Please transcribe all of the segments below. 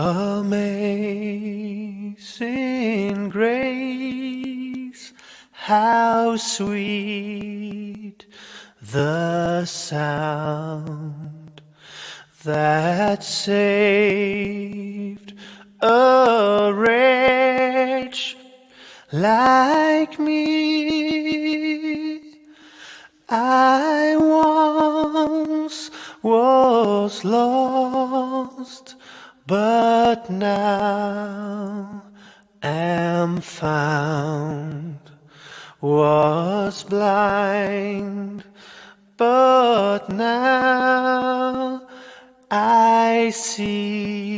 Amazing grace, how sweet the sound that saved a wretch like me. I once was lost, but now am found. Was blind, but now I see.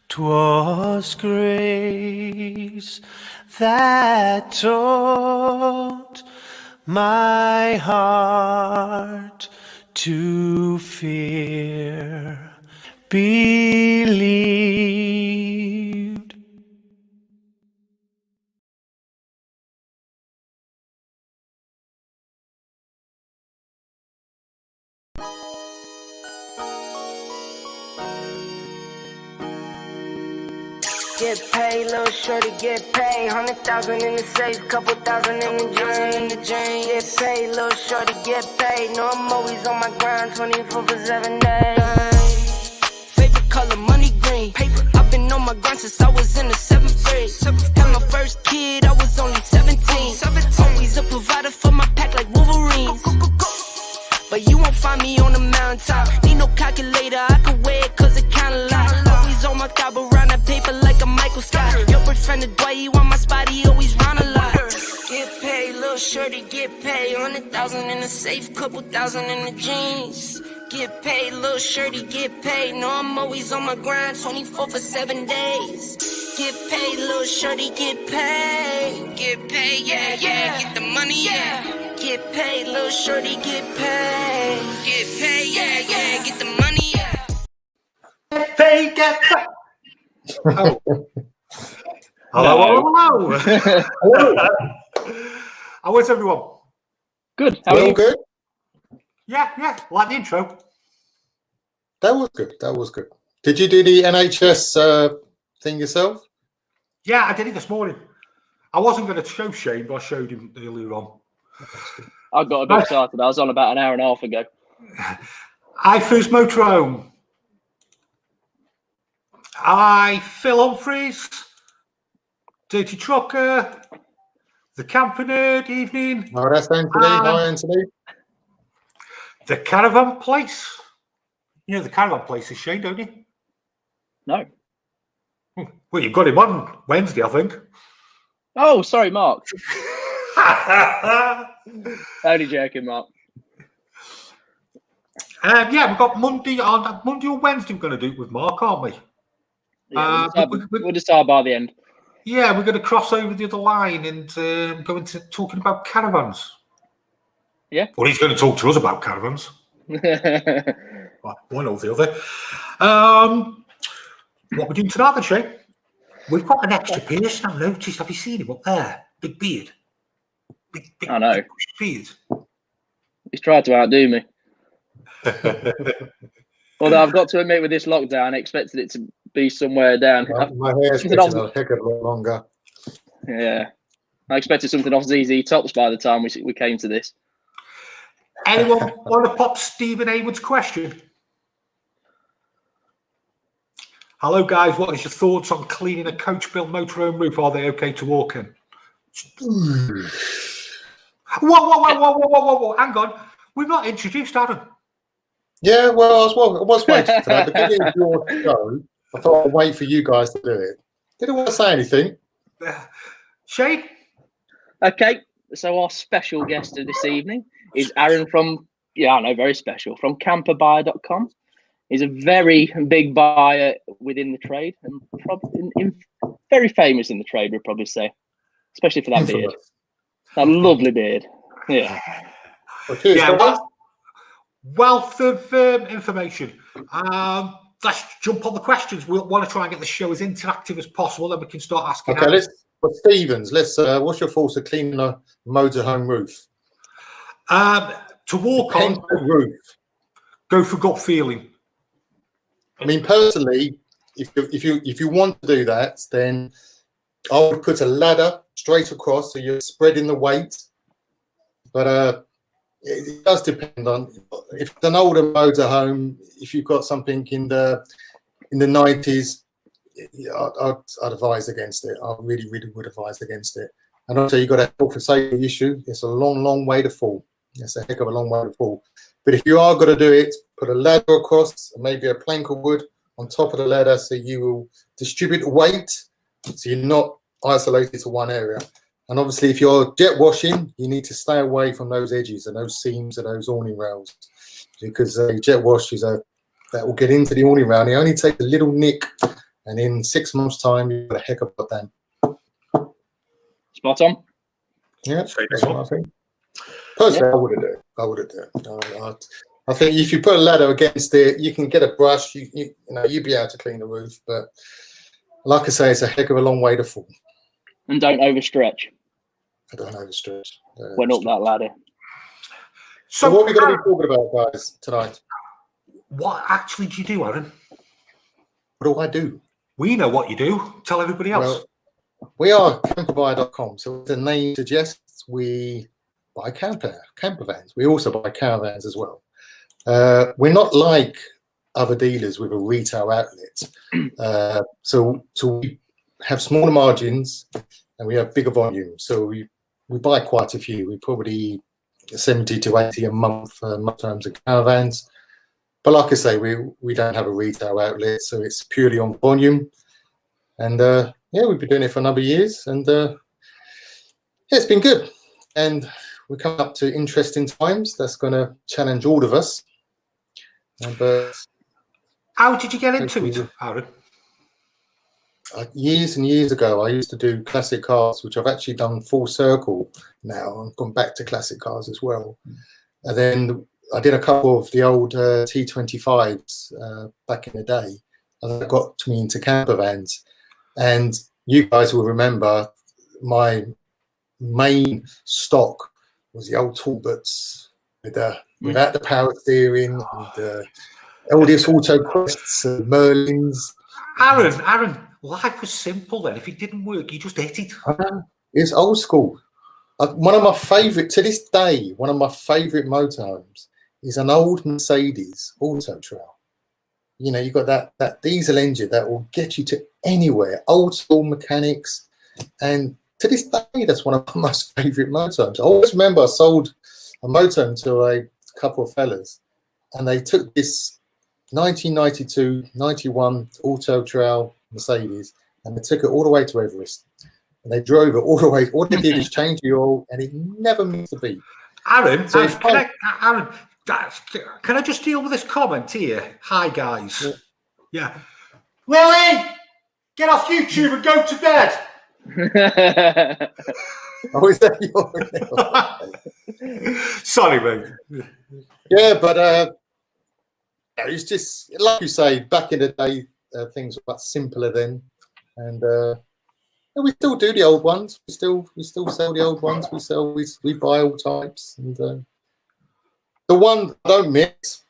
'Twas grace that taught my heart to fear, believed. Get paid, little shorty, get paid. 100,000 in the safe, couple thousand in the drain. Get paid, little shorty, get paid. No, I'm always on my grind, 24 for 7 days. Favorite color, money green. Paper, I've been on my grind since I was in the 7th grade. Had my first kid, I was only 17. Always a provider for my pack like Wolverines. But you won't find me on the mountaintop. Need no calculator, I can weigh it cause it kinda lot. Always on my top around that paper like a Michael Scott. Your boyfriend the boy, he want my spot, he always round a lot. Get paid, little shorty, get paid. 100,000 in the safe, couple thousand in the jeans. Get paid, little shorty, get paid. No, I'm always on my grind, 24 for 7 days. Get paid, little shorty, get paid. Get paid, yeah, yeah, get the money, yeah. Get paid, little shorty, get paid. Get paid, yeah, yeah, get the money, yeah. Get paid, get paid. Oh. Hello. How is everyone? Good. How are you? Good. Yeah, like the intro. That was good. That was good. Did you do the NHS thing yourself? Yeah, I did it this morning. I wasn't going to show Shane, but I showed him earlier on. I got a bit started. I was on about an hour and a half ago. I first Motorhome. I Phil Humphreys, Dirty Trucker, the Camper Nerd evening. Oh, that's Anthony. Hi, Anthony. The Caravan Place. You know the Caravan Place is Shane, don't you? No. Well, you've got him on Wednesday, I think. Oh, sorry, Mark. Only joking, Mark. Yeah, we've got Monday or Wednesday. We're going to do it with Mark, aren't we? Yeah, we'll decide by the end. Yeah, we're going to cross over the other line and go into talking about caravans. Yeah. Well, he's going to talk to us about caravans. One or the other. What we're doing tonight, then, Shane? We've got an extra person. I've noticed. Have you seen him up there? Big beard. Big I know. Big beard. He's tried to outdo me. Although I've got to admit, with this lockdown, I expected it to be somewhere down. My hair's getting a heck of a lot longer. Yeah. I expected something off ZZ Tops by the time we came to this. Anyone want to pop Stephen Hayward's question? Hello, guys. What is your thoughts on cleaning a coach-built motorhome roof? Are they okay to walk in? Whoa. Hang on. We've not introduced Adam. Yeah, well, I was waiting for that. Beginning of your show, I thought I'd wait for you guys to do it. Didn't want to say anything. Shane? Okay, so our special guest of this evening is Aaron from, very special, from camperbuyer.com. He's a very big buyer within the trade and probably very famous in the trade, we'd probably say, especially for that beard. That lovely beard. Yeah. Okay, yeah, wealth of information. Let's jump on the questions. We'll want to try and get the show as interactive as possible, then we can start asking. Okay, Stevens, what's your thoughts of cleaning a motorhome roof? To walk on the roof. Go for gut feeling. I mean, personally, if you want to do that, then I would put a ladder straight across, so you're spreading the weight. But it does depend on if it's an older motorhome. If you've got something in the 90s, I'd advise against it. I really would advise against it. And also, you've got a health and safety issue. It's a long way to fall. It's a heck of a long way to fall. But if you are going to do it, put a ladder across, maybe a plank of wood on top of the ladder, so you will distribute the weight, so you're not isolated to one area. And obviously, if you're jet washing, you need to stay away from those edges and those seams and those awning rails, because jet wash is that will get into the awning rail. And it only takes a little nick, and in 6 months' time, you've got a heck of a dam. Spot on. Yeah, that's what I think. Personally, I wouldn't do it. I wouldn't do it. I think if you put a ladder against it, you can get a brush. You know, you'd be able to clean the roof. But like I say, it's a heck of a long way to fall. And don't overstretch. I don't overstretch. Went up that ladder. So what are we going to be talking about, guys, tonight? What actually do you do, Aaron? What do I do? We know what you do. Tell everybody else. Well, we are Campervans.com. So the name suggests we buy campervans. We also buy caravans as well. We're not like other dealers with a retail outlet. So we have smaller margins and we have bigger volume. So we buy quite a few. We probably 70 to 80 a month motorhomes and caravans. But like I say, we don't have a retail outlet, so it's purely on volume. And yeah, we've been doing it for a number of years, and yeah, it's been good. And we're coming up to interesting times that's going to challenge all of us. But how did you get into it, Aaron? Years and years ago, I used to do classic cars, which I've actually done full circle now. I've gone back to classic cars as well. And then I did a couple of the old T25s back in the day, and that got me into campervans. And you guys will remember my main stock was the old Talbots without the power steering, and all this Auto Quests and Merlins. Aaron, life was simple then. If it didn't work, you just hit it. It's old school. One of my favourite, to this day, one of my favourite motorhomes is an old Mercedes Auto Trail. You know, you've got that diesel engine that will get you to anywhere, old school mechanics. And to this day, that's one of my most favourite motorhomes. I always remember I sold a motorhome to a couple of fellas, and they took this 1992, 91 Auto Trail Mercedes, and they took it all the way to Everest. And they drove it all the way. All they did is change the oil, and it never missed a beat. Aaron, so Aaron, can I just deal with this comment here? Hi, guys. Yeah. Willie, get off YouTube and go to bed. Oh, is that your Sorry, mate. Yeah, but it's just like you say. Back in the day, things were much simpler then, and we still do the old ones. We still sell the old ones. We buy all types, and the one I don't miss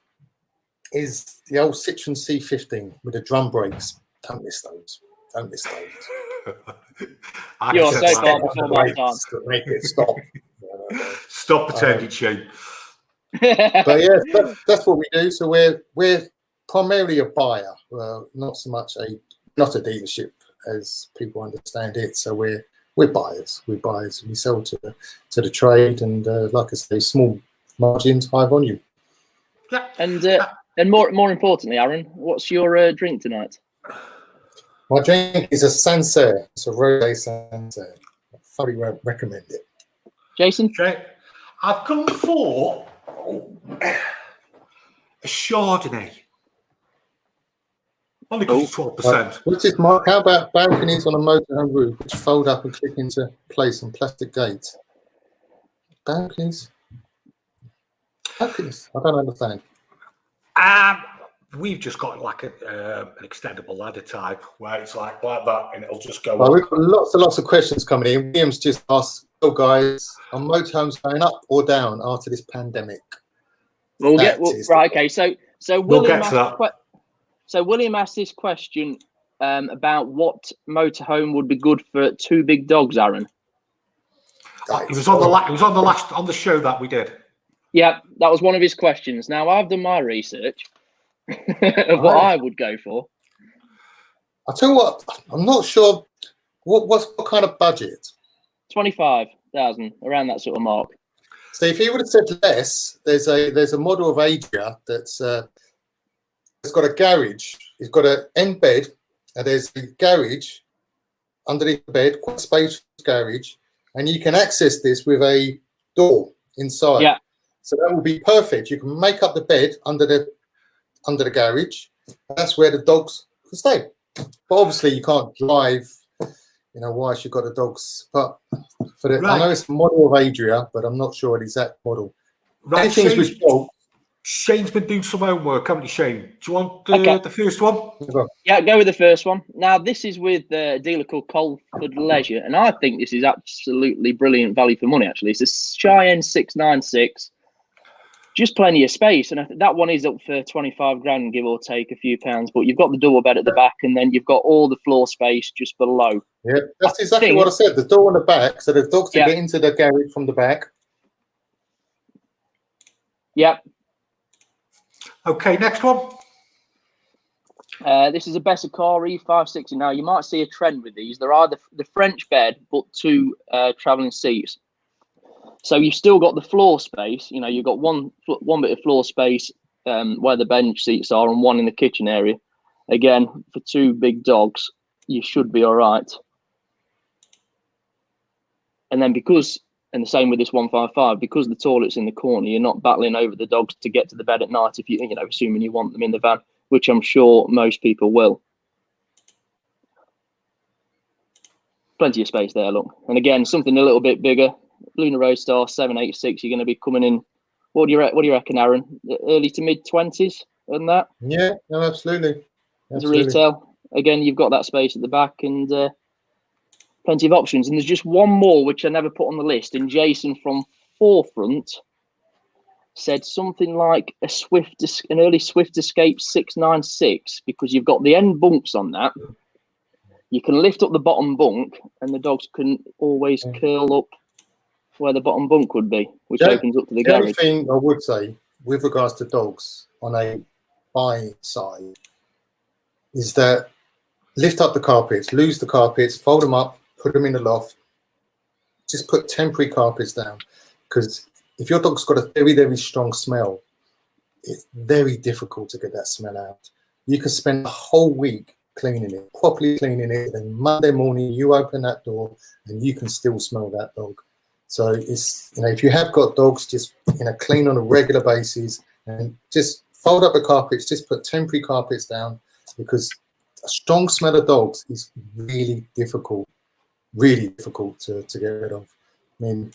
is the old Citroen C15 with the drum brakes. Don't miss those. Don't miss those. You're so far before my time. Make it stop. Stop pretending shame. But yeah, that's what we do. So we're primarily a buyer, not so much not a dealership as people understand it. So we're buyers. We're buyers. We sell to the trade, and like I say, small margins, high volume. Yeah. And more importantly, Aaron, what's your drink tonight? My drink is a Sancerre. It's a rosé Sancerre. I thoroughly recommend it. Jason? Okay. I've gone for a Chardonnay. Only because it's 12%. What's this, Mark? How about balconies on a motorhome roof which fold up and click into place on plastic gates? Balconies? Balconies? I don't understand. We've just got like an extendable ladder type where it's like that, and it'll just go. Well, we've got lots and lots of questions coming in. William's just asked, "Oh, guys, are motorhomes going up or down after this pandemic?" Right. Okay. So we'll get to that. So William asked this question about what motorhome would be good for 2 big dogs, Aaron. It was on the show that we did. Yeah, that was one of his questions. Now I've done my research of what I would go for. I'll tell you what, I'm not sure what kind of budget. 25,000, around that sort of mark. So if he would have said less, there's a model of Adria that's it's got a garage. It's got an end bed, and there's a garage underneath the bed, quite a spacious garage, and you can access this with a door inside. Yeah. So that will be perfect. You can make up the bed under the garage. That's where the dogs can stay. But obviously you can't drive, whilst you've got the dogs. But for I know it's a model of Adria, but I'm not sure the exact model. Right, Things with dogs. Shane's been doing some homework, haven't you, Shane? Do you want the first one? Yeah, go with the first one. Now, this is with a dealer called Colford Leisure, and I think this is absolutely brilliant value for money, actually. It's a Cheyenne 696, just plenty of space, and I think that one is up for 25 grand, give or take a few pounds, but you've got the double bed at the back, and then you've got all the floor space just below. Yeah, that's exactly what I said. The door on the back, so the dogs can get into the garage from the back. Yep. Okay, next one. This is a Bessacar E560. Now, you might see a trend with these. They're either the French bed, but 2 travelling seats. So you've still got the floor space. You've got one bit of floor space where the bench seats are, and one in the kitchen area. Again, for 2 big dogs, you should be all right. And then and the same with this 155, because the toilet's in the corner, you're not battling over the dogs to get to the bed at night if assuming you want them in the van, which I'm sure most people will. Plenty of space there, look. And again, something a little bit bigger. Luna Roadstar 786, you're going to be coming in. What do you reckon, Aaron? Early to mid 20s on that? Yeah, no, absolutely. As a retail, again, you've got that space at the back and plenty of options. And there's just one more which I never put on the list. And Jason from Forefront said something like an early Swift Escape 696, because you've got the end bunks on that. You can lift up the bottom bunk, and the dogs can always curl up where the bottom bunk would be, which opens up to the garage. The only thing I would say with regards to dogs on a buying side is that lift up the carpets, lose the carpets, fold them up, put them in the loft. Just put temporary carpets down, because if your dog's got a very, very strong smell, it's very difficult to get that smell out. You can spend a whole week cleaning it, properly cleaning it, and Monday morning you open that door and you can still smell that dog. So it's, if you have got dogs, just clean on a regular basis and just fold up the carpets, just put temporary carpets down, because a strong smell of dogs is really difficult to get rid of. I mean,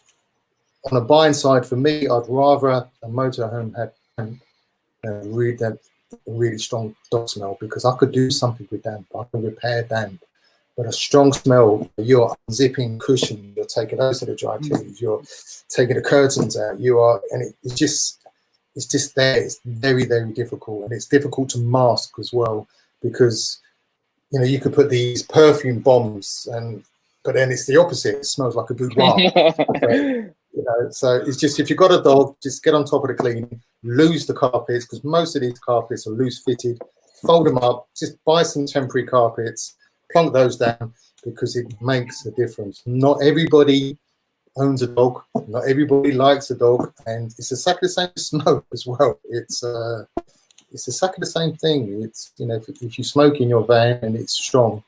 on a buying side, for me, I'd rather a motorhome have a really strong dog smell, because I could do something with damp. I can repair damp. But a strong smell, you're unzipping cushion, you're taking those to the dry cleaners, you're taking the curtains out, it's just there. It's very, very difficult, and it's difficult to mask as well, because you could put these perfume bombs, but then it's the opposite. It smells like a boudoir. So it's just, if you've got a dog, just get on top of the cleaning, lose the carpets, because most of these carpets are loose fitted. Fold them up, just buy some temporary carpets, plonk those down, because it makes a difference. Not everybody owns a dog, not everybody likes a dog, and it's exactly the same as smoke as well. It's exactly the same thing. It's if you smoke in your van and it's strong,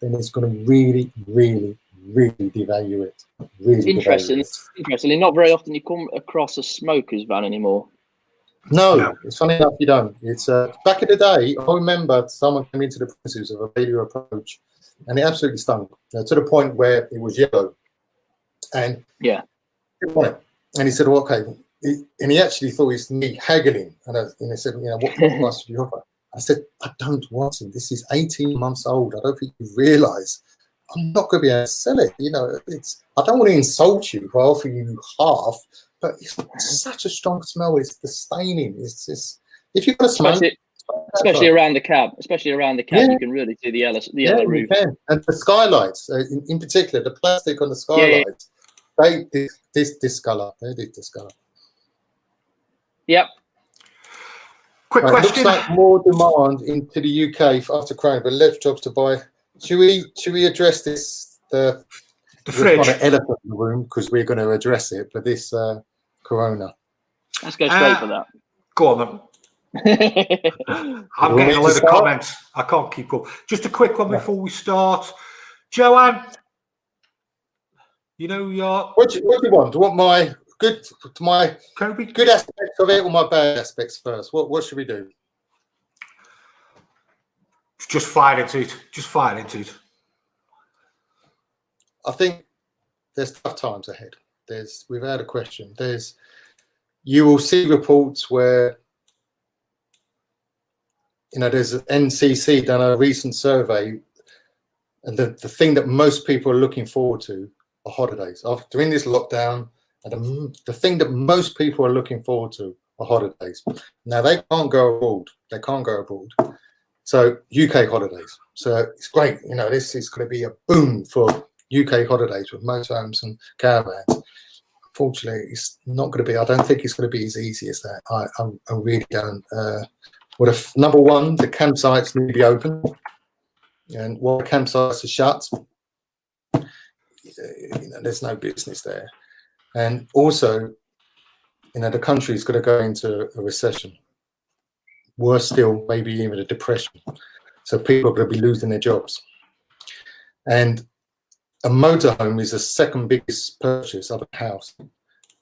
then it's going to really, really, really devalue it. Interestingly, not very often you come across a smoker's van anymore. No, it's funny enough you don't. It's back in the day, I remember someone came into the premises of a failure approach, and it absolutely stunk, to the point where it was yellow. And and he said, well, okay. And he actually thought it was me haggling. And he said, what price do you offer? I said, I don't want it. This is 18 months old. I don't think you realise I'm not going to be able to sell it. I don't want to insult you by offering you half, but it's such a strong smell. It's the staining. It's just, if you're going to smoke, especially around the cab. You can really see the yellow roof. You can. And the skylights, in particular, the plastic on the skylights, they discolor. They did discolor. Yep. Quick Right, question. looks like more demand into the UK after Corona, but less jobs to buy. Should we address this? The fridge. Not an elephant in the room because we're going to address it, but this Corona. Let's go straight for that. Go on then. I'm getting a load of comments. I can't keep up. Just a quick one before we start. Joanne, you know your. What do you want? Do you want my good aspects of it or my bad aspects first? What should we do? Just fire into it. Just fire into it. I think there's tough times ahead. Without a question. You will see reports where, there's an NCC done a recent survey, and the thing that most people are looking forward to are holidays. After in this lockdown, and the thing that most people are looking forward to are holidays. Now they can't go abroad. So UK holidays. So it's great. This is going to be a boom for UK holidays with motorhomes and caravans. Unfortunately, it's not going to be. I don't think it's going to be as easy as that. I really don't. Number one, the campsites need to be open, and while the campsites are shut, there's no business there. And also, the country's going to go into a recession. Worse still, maybe even a depression. So people are going to be losing their jobs. And a motorhome is the second biggest purchase of a house.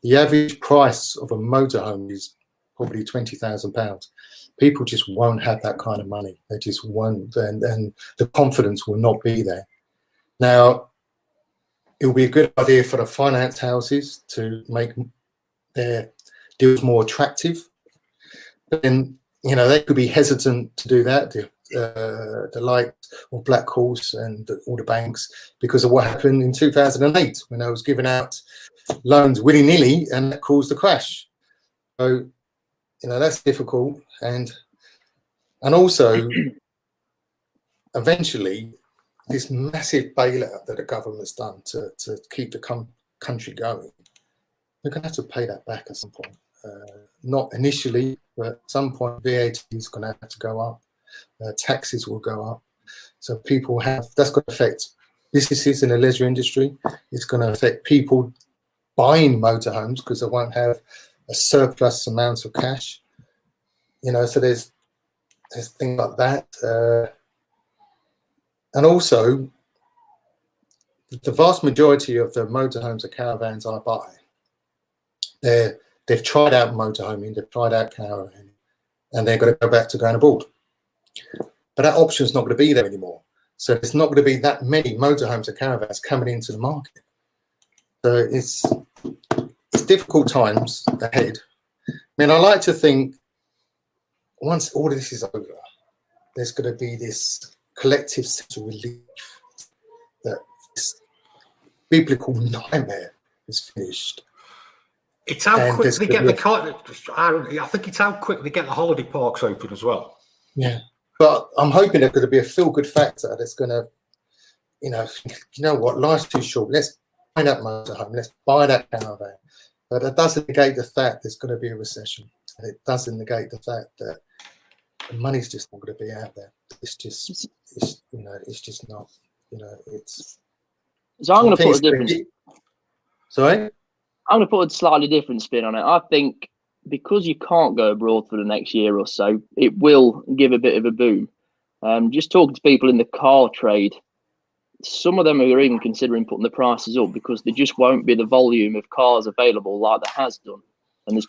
The average price of a motorhome is probably £20,000. People just won't have that kind of money. They just won't, and the confidence will not be there. Now, it will be a good idea for the finance houses to make their deals more attractive. But then, they could be hesitant to do that. The likes of Black Horse and all the banks, because of what happened in 2008 when I was giving out loans willy-nilly, and that caused the crash. So, that's difficult. And also, eventually, this massive bailout that the government's done to keep the country going, we're going to have to pay that back at some point. Not initially, but at some point, VAT is going to have to go up. Taxes will go up. So that's going to affect businesses in the leisure industry. It's going to affect people buying motorhomes because they won't have a surplus amount of cash. So there's things like that. And also, the vast majority of the motorhomes or caravans I buy, they've tried out motorhoming, they've tried out caravan, and they're going to go back to going abroad. But that option's not going to be there anymore. So there's not going to be that many motorhomes or caravans coming into the market. So it's difficult times ahead. I like to think once all of this is over, there's going to be this collective sense of relief that this biblical nightmare is finished. It's how quick they get I think it's how quick they get the holiday parks open as well. Yeah, but I'm hoping there's going to be a feel-good factor that's going to, what, life's too short. Let's buy that motorhome. Let's buy that caravan. But that doesn't negate the fact there's going to be a recession. And it doesn't negate the fact that the money's just not going to be out there. It's just not. So I'm going to put a different. Sorry. I'm going to put a slightly different spin on it. I think because you can't go abroad for the next year or so, it will give a bit of a boom. Just talking to people in the car trade, some of them are even considering putting the prices up because there just won't be the volume of cars available like there has done. And there's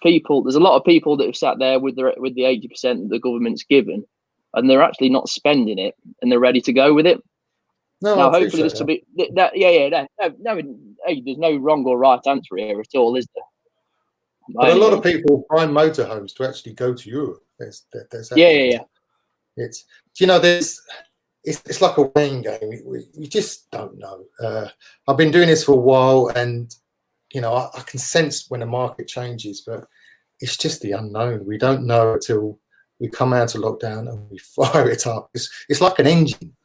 a lot of people that have sat there with the 80% that the government's given, and they're actually not spending it, and they're ready to go with it. No, now, hopefully this will be that. There's no wrong or right answer here at all, is there? But a lot of people buy motorhomes to actually go to Europe. There's It's like a weighing game. We just don't know. I've been doing this for a while, and I can sense when the market changes, but it's just the unknown. We don't know until we come out of lockdown and we fire it up. It's like an engine.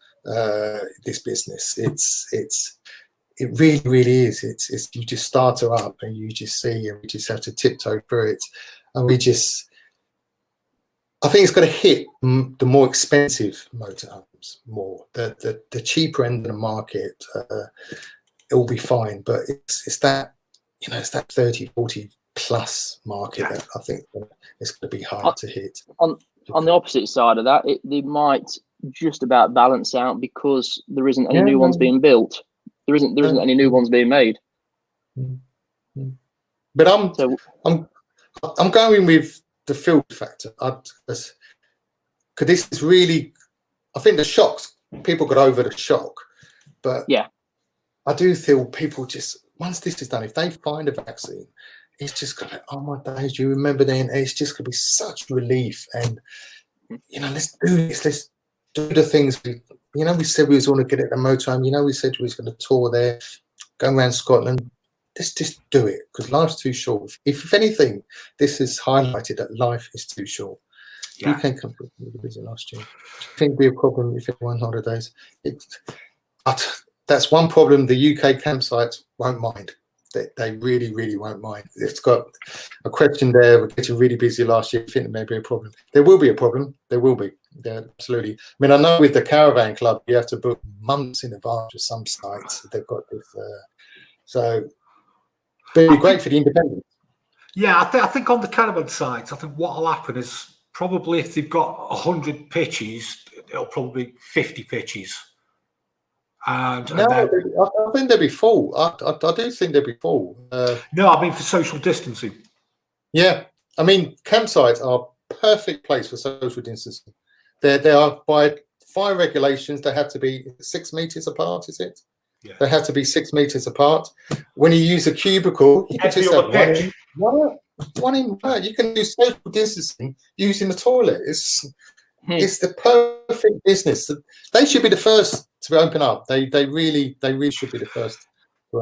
This business, it really is. It's you just start her up and you just see, and we just have to tiptoe through it, and I think it's going to hit the more expensive motorhomes more. The cheaper end of the market, it will be fine, but it's that, you know, it's that 30, 40 plus market that I think it's going to be hard to hit. On the opposite side of that, they might just about balance out because there isn't any new ones being built. There isn't any new ones being made. But I'm going with the filter factor. Because this is really, I think the shocks, people got over the shock, but yeah, I do feel people just, once this is done, if they find a vaccine, it's just gonna, oh my days, do you remember then? It's just gonna be such relief. And you know, let's do this. Let's do the things we said we was going to get at the motorhome. You know, we said we was going to tour there, go around Scotland. Let's just do it, because life's too short. If anything, this has highlighted that life is too short. Yeah. You can't come to a visit last year. Do you think it'd be a problem if everyone on holidays? But that's one problem the UK campsites won't mind. They really, really won't mind. It's got a question there. We're getting really busy last year. I think there may be a problem. There will be a problem. There will be. Yeah, absolutely. I mean, I know with the Caravan Club, you have to book months in advance with some sites. They've got this. So it'd be great for the independents. Yeah, I think on the caravan sites, I think what will happen is probably if they've got 100 pitches, it'll probably be 50 pitches. And no, I think they'll be full. I do think they'll be full. No, I mean for social distancing. Yeah, I mean campsites are a perfect place for social distancing. They are, by fire regulations, they have to be 6 meters apart. Is it? Yeah. They have to be 6 meters apart. When you use a cubicle, you can just have one in. You can do social distancing using the toilet. It's the perfect business. They should be the first to open up. They really should be the first.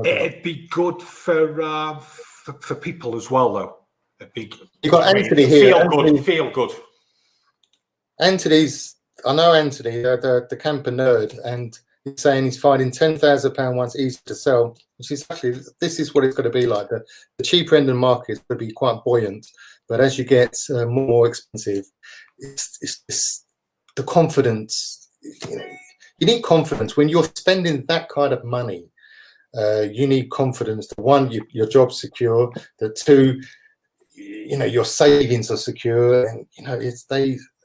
It'd be good for people as well, though. You got Anthony here. Feel good. Anthony's. I know Anthony, the camper nerd, and he's saying he's finding £10,000 once easy to sell. Which is actually, this is what it's going to be like. The cheaper end of the market is going to be quite buoyant, but as you get more expensive, it's the confidence. You need confidence when you're spending that kind of money. You need confidence that one, your job's secure. That two, your savings are secure, and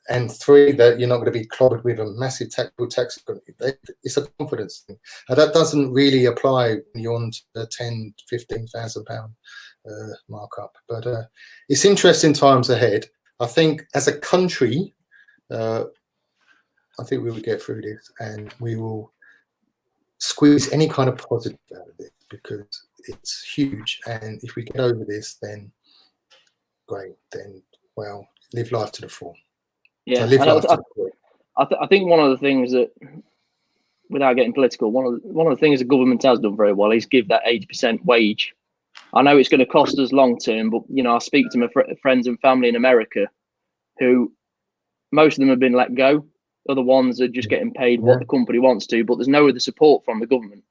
and three, that you're not going to be clobbered with a massive tax. It's a confidence thing. And that doesn't really apply beyond the £10,000-15,000 markup. But it's interesting times ahead. I think as a country, I think we will get through this, and we will squeeze any kind of positive out of it, because it's huge. And if we get over this, then great. Then, well, live life to the full. Yeah, so I think one of the things that, without getting political, one of the things the government has done very well is give that 80% wage. I know it's going to cost us long term, but I speak to my friends and family in America, who most of them have been let go. Other ones are just getting paid what the company wants to, but there's no other support from the government.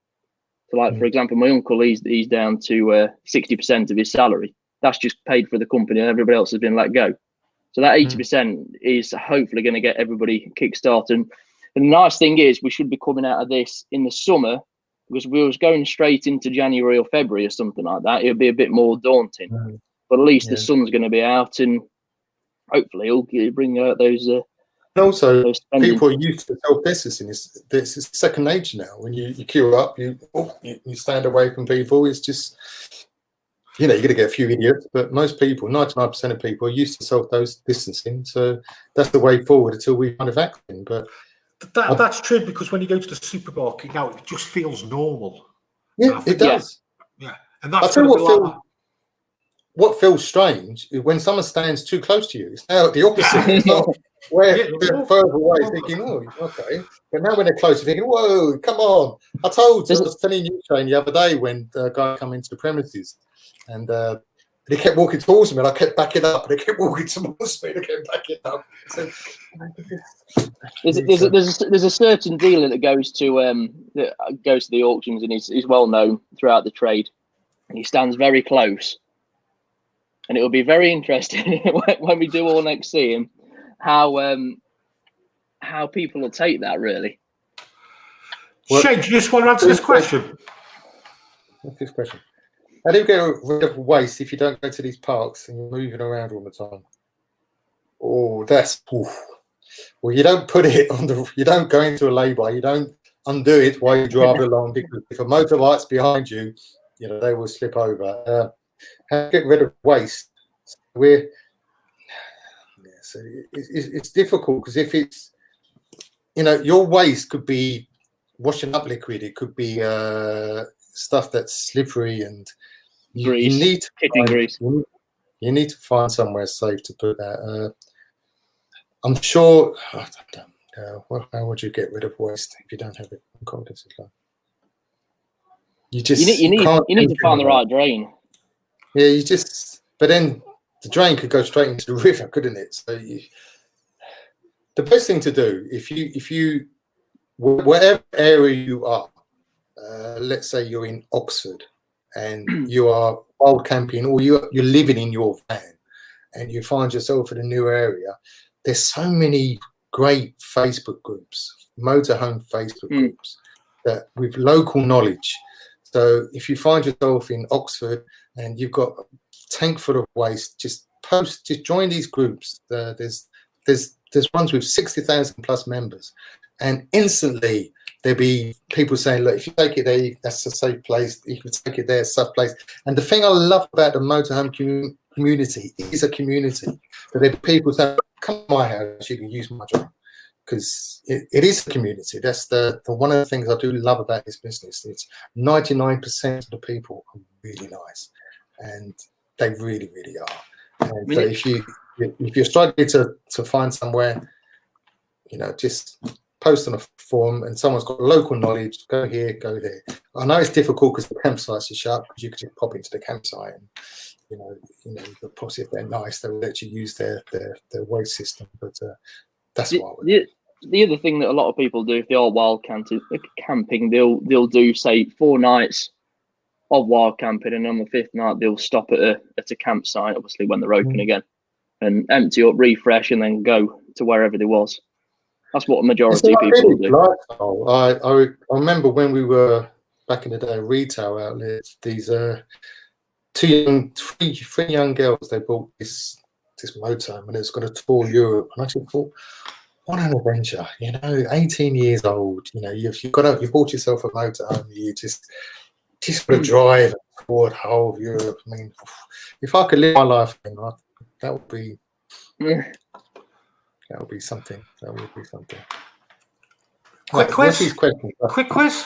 So, like for example, my uncle, he's down to 60% of his salary. That's just paid for the company, and everybody else has been let go. So that 80% is hopefully going to get everybody kickstarted. And the nice thing is, we should be coming out of this in the summer, because if we was going straight into January or February or something like that, it would be a bit more daunting. But at least the sun's going to be out, and hopefully it'll bring out those. And also, people are used to self-distancing. It's second nature now. When you queue up, you stand away from people. It's just, you're going to get a few idiots, but most people, 99% of people, are used to self-distancing. So that's the way forward until we find a vaccine. But that's true, because when you go to the supermarket now, it just feels normal. Yeah, it does. Yeah, and that's. I'll tell you what feels strange is when someone stands too close to you. It's now the opposite. It's not where they're further away, thinking, oh, okay. But now when they're close, you're thinking, whoa, come on. I was telling you, Shane, the other day when the guy came into the premises, and And he kept walking towards me, and I kept backing up, and he kept walking towards me, and I kept backing up. So, there's a certain dealer that goes to the auctions, and he's well known throughout the trade, and he stands very close. And it will be very interesting when we do all next see him how people will take that, really. Well, Shane, do you just want to answer this question? What's this question? How do you get rid of waste if you don't go to these parks and you're moving around all the time? Oh, that's oof. Well, you don't put it on the. You don't go into a lay-by. You don't undo it while you drive along, because if a motorbike's behind you, you know they will slip over. How to get rid of waste? It's difficult, because if it's, you know, your waste could be washing up liquid. It could be stuff that's slippery, and you need to you need to find somewhere safe to put that. I'm sure. How would you get rid of waste if you don't have it? You need to find the right drain. Yeah, but then the drain could go straight into the river, couldn't it? So the best thing to do, if you whatever area you are, let's say you're in Oxford and you are wild camping, or you're living in your van and you find yourself in a new area, there's so many great Facebook groups, motorhome Facebook groups, that with local knowledge. So if you find yourself in Oxford and you've got a tank full of waste, just join these groups. There's ones with 60,000 plus members, and instantly there'll be people saying, look, if you take it there, that's a safe place. You can take it there, it's a safe place. And the thing I love about the motorhome community is a community. So there are people saying, come to my house, you can use my drone. Because it is a community. That's the one of the things I do love about this business. It's 99% of the people are really nice, and they really, really are. And so if you're struggling to find somewhere, you know, just post on a forum, and someone's got local knowledge. Go here, go there. I know it's difficult because the campsites are shut, because you can just pop into the campsite, and you know, the possibly if they're nice, they will let you use their waste system. But that's what I would. The other thing that a lot of people do, if they are wild camping, they'll do, say, 4 nights of wild camping, and on the 5th night they'll stop at a campsite, obviously when they're open again, and empty up, refresh, and then go to wherever they was. That's what a majority of people do. I remember when we were back in the day, retail outlets. These three young girls, they bought this motorhome, and it's going to tour Europe, and I just thought, what an adventure, you know, 18 years old, you know, you bought yourself a motorhome, you just want to drive toward whole of Europe. I mean, if I could live my life, that would be something. That would be something. Quick quiz. Quick quiz.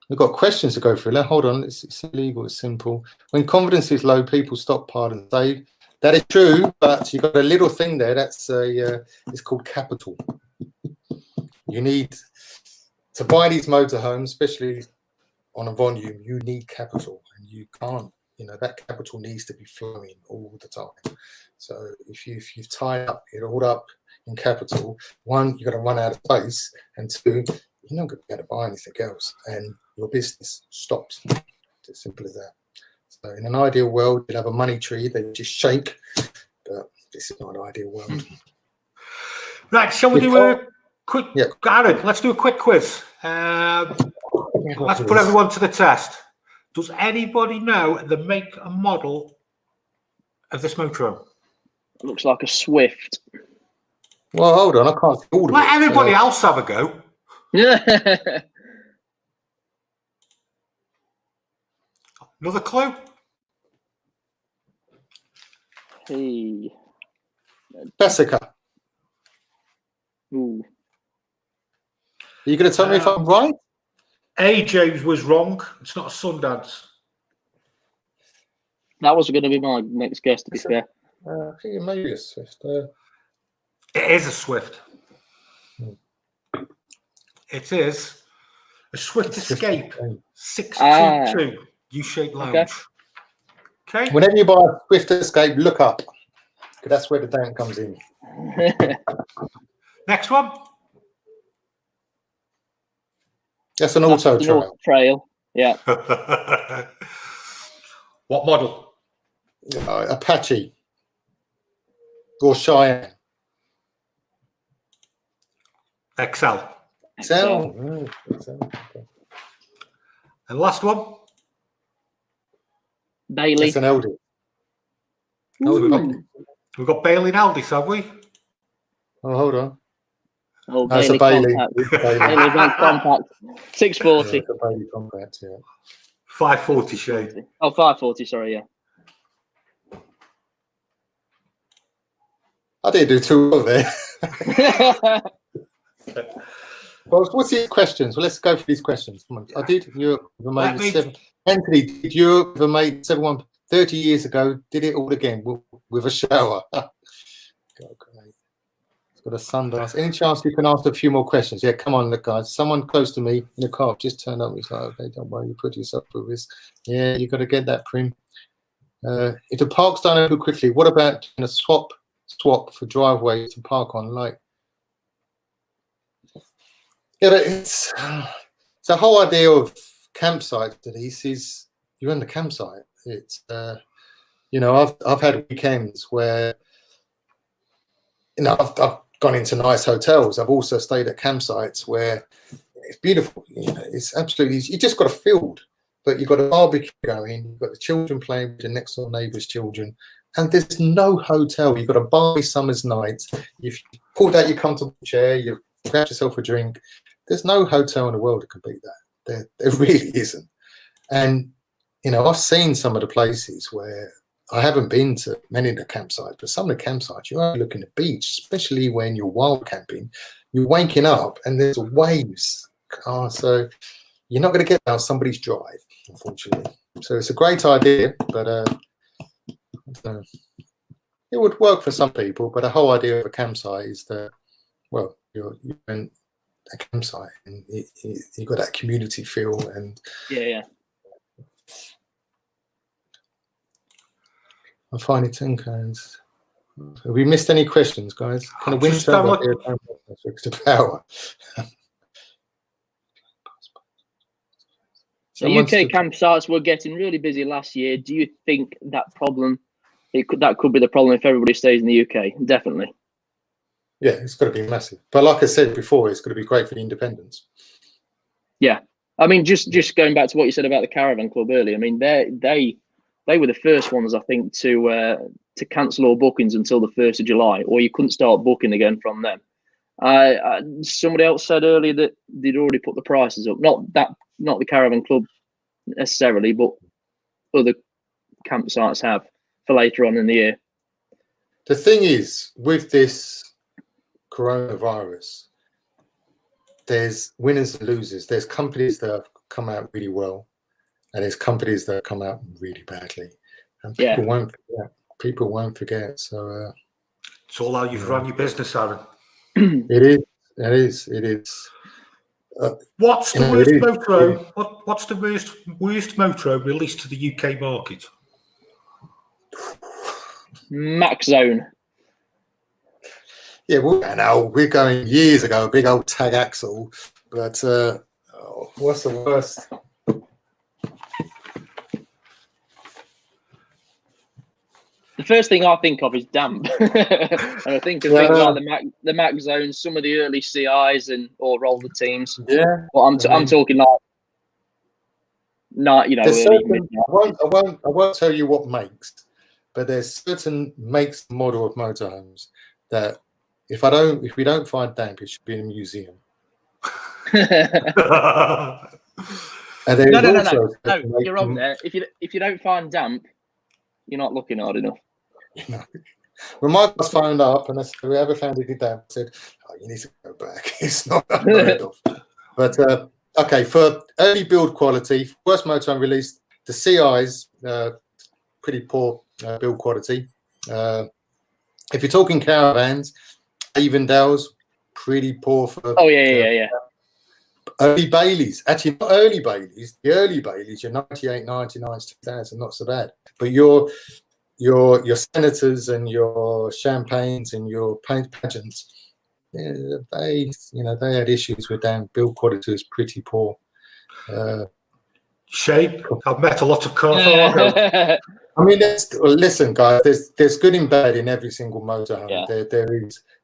We've got questions to go through. Now, hold on, it's illegal, it's simple. When confidence is low, people stop, pardon, save. That is true, but you've got a little thing there. That's it's called capital. You need to buy these motorhomes, especially on a volume. You need capital, and you can't. You know, that capital needs to be flowing all the time. So if you've tied it all up in capital, one, you've got to run out of space, and two, you're not going to be able to buy anything else, and your business stops. It's as simple as that. So in an ideal world, you'd have a money tree that you just shake, but this is not an ideal world. Right, shall we do a quick, Aaron, let's do a quick quiz. Let's put everyone to the test. Does anybody know the make and model of this motorhome? It looks like a Swift. Well, hold on, I can't see all of it. Let everybody else have a go. Yeah. Another clue? Hey. Jessica. Ooh. Are you going to tell me if I'm right? AJ was wrong. It's not a Sundance. That was going to be my next guess, to be fair. I think it may be a Swift. It is a Swift. It is a Swift Escape 622 U-shaped lounge. Okay. Okay. Whenever you buy a Swift Escape, look up, because that's where the damp comes in. Next one. That's an auto trail. Trail. Yeah. What model? Apache or Cheyenne. XL. XL. Okay. And last one. Bailey. It's an Aldi. Oh, we've got Bailey and Aldi, have we? Oh, hold on. Oh, That's a Bailey. Bailey. Bailey Advanced Compact. 640. Yeah, it's a Bailey Compact, yeah. 540 Shane. Oh, 540, sorry, yeah. I didn't do too well there. Well, what's these questions? Well, let's go for these questions. Come on. I did Europe with a mate with 7. Anthony, did Europe with a mate 7-1 30 years ago? Did it all again with a shower? God, great. It's got a Sundance. Any chance you can ask a few more questions? Yeah, come on, look, guys. Someone close to me in a car just turned up. He's like, okay, don't worry, you put yourself through this. Yeah, you got to get that, Prim. If the parks don't open quickly, what about doing a swap for driveways to park on? Like, yeah, it's the whole idea of campsite. Denise, is you're in the campsite. It's you know, I've had weekends where, you know, I've gone into nice hotels. I've also stayed at campsites where it's beautiful. You know, it's absolutely, you just got a field, but you've got a barbecue going. You've got the children playing with the next door neighbour's children, and there's no hotel. You've got a balmy summer's night. You've pulled out your comfortable chair. You've grabbed yourself a drink. There's no hotel in the world that can beat that. There really isn't. And, you know, I've seen some of the places where I haven't been to many of the campsites, but some of the campsites, you're only looking at the beach, especially when you're wild camping. You're waking up and there's waves. So you're not going to get that on somebody's drive, unfortunately. So it's a great idea, but it would work for some people. But the whole idea of a campsite is that, well, you're in a campsite and you've got that community feel. And yeah. I'm finding 10 codes. Have we missed any questions, guys? Kind of wind turbine to power. The UK campsites were getting really busy last year. Do you think that could be the problem if everybody stays in the UK? Definitely. Yeah, it's got to be massive. But like I said before, it's going to be great for the independents. Yeah, I mean, just going back to what you said about the Caravan Club earlier. I mean, they were the first ones, I think, to cancel all bookings until the 1st of July, or you couldn't start booking again from them. Somebody else said earlier that they'd already put the prices up. Not the Caravan Club necessarily, but other campsites have for later on in the year. The thing is, with this coronavirus, there's winners and losers. There's companies that have come out really well, and there's companies that have come out really badly. And people won't forget. People won't forget. So it's all how you've run your business, Aaron. It is. What's the worst motorhome? What's the worst motorhome released to the UK market? Max Zone. Yeah, we're going years ago, big old tag axle. But what's the worst? The first thing I think of is damp, and I think of things like the Max Zones, some of the early CIs or roller teams. Yeah, but I'm talking like, not, you know. I won't tell you what makes, but there's certain makes and model of motorhomes that if we don't find damp, it should be in a museum. And no, you're wrong there. If you don't find damp, you're not looking hard enough. No. When Mike was phoned up and I said, whoever found it did that, I said, oh, you need to go back. It's not unheard of. But okay, for early build quality, worst motorhome released, the CI's pretty poor build quality. If you're talking caravans, Avondale's pretty poor for. Oh yeah. early Baileys. Actually, not early Baileys. The early Baileys, your 98, 99, 2000, not so bad. But your senators and your champagnes and your pageants, yeah, they had issues with them. Build quality was pretty poor. Shane, I've met a lot of cars. I mean, listen, guys. There's good and bad in every single motorhome. Yeah.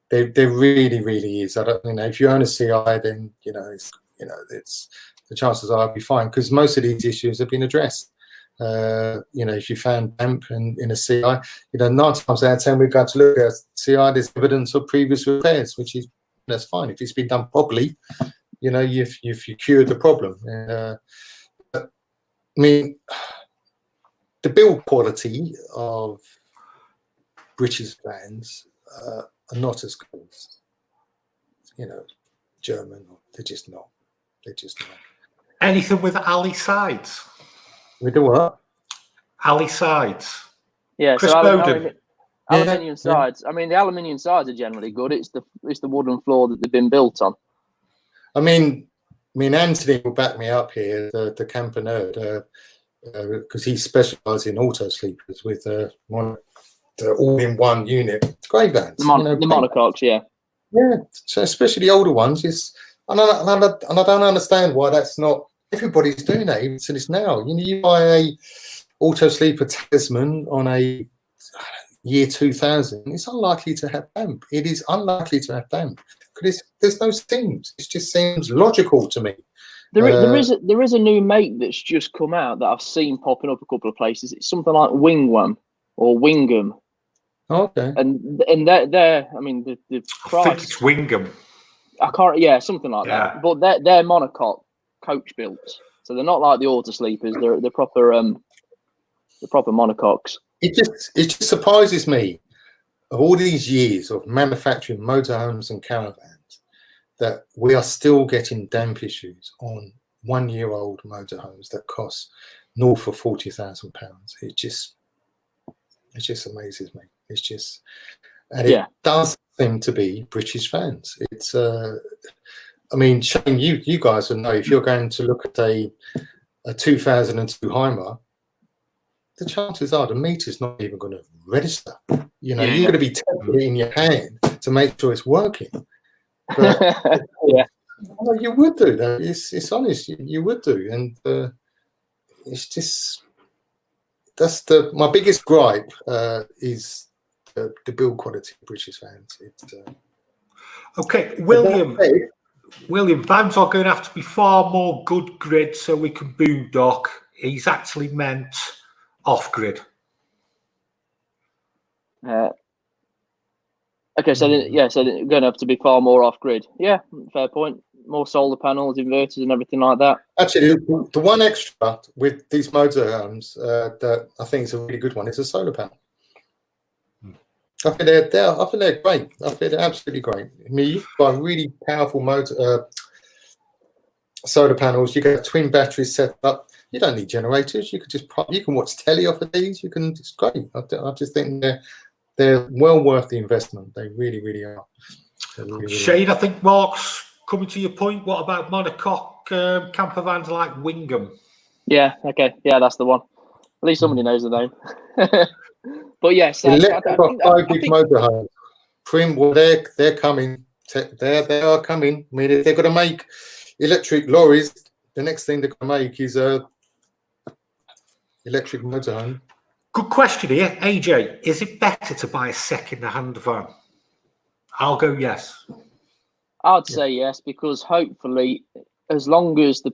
There really is. I don't, if you own a CI, then it's the chances are I'll be fine because most of these issues have been addressed. If you found damp in a CI, 9 times out of 10 we've got to look at CI. There's evidence of previous repairs, that's fine if it's been done properly. You've cured the problem. I mean, the build quality of British vans are not as good as, German. They're just not. Anything with alley sides? With the what? Alley sides. Yeah, Chris so Bowden. aluminium sides. I mean, the aluminium sides are generally good. It's the wooden floor that they've been built on. I mean, Anthony will back me up here, the camper nerd, because he specialises in auto sleepers with the all-in-one unit. Great vans. The monocoques, yeah. Yeah, so especially the older ones. And I don't understand why that's not. Everybody's doing that even to this now. You buy a auto sleeper Tasman on a year 2000, it's unlikely to have damp. It is unlikely to have damp because there's no steams. It just seems logical to me. There is a new make that's just come out that I've seen popping up a couple of places. It's something like Wingwam or Wingham. Okay. And they're I mean the price. I think it's Wingham. I can't. Yeah, something like that. But they're monocoque coach built, so they're not like the auto sleepers. They're proper monocoques. It just surprises me of all these years of manufacturing motorhomes and caravans that we are still getting damp issues on 1-year-old motorhomes that cost north of £40,000. It just amazes me. It does seem to be British fans. It's I mean, Shane, you guys would know if you're going to look at a 2002 Heimer, the chances are the meter's not even going to register. You're going to be tapping it in your hand to make sure it's working. But you would do that. It's honest. You would do, and it's just that's my biggest gripe is the build quality of British vans. Okay, William, vans are going to have to be far more good grid so we can boondock. He's actually meant off grid. Okay, so they're going to have to be far more off grid. Yeah, fair point. More solar panels, inverters, and everything like that. Actually, the one extra with these motorhomes that I think is a really good one is a solar panel. I think they're great. I think they're absolutely great. I mean, you've got really powerful solar panels. You get twin batteries set up. You don't need generators. You can watch telly off of these. It's great. I just think they're well worth the investment. They really, really are. Shane, I think Mark's coming to your point. What about monocoque camper vans like Wingham? Yeah. Okay. Yeah, that's the one. At least somebody knows the name. But yes, five big motorhomes. Well, they're coming. They are coming. I mean, if they're going to make electric lorries, the next thing they're going to make is a electric motorhome. Good question here, AJ. Is it better to buy a second-hand van? I'll go yes. I'd say yes, because hopefully, as long as the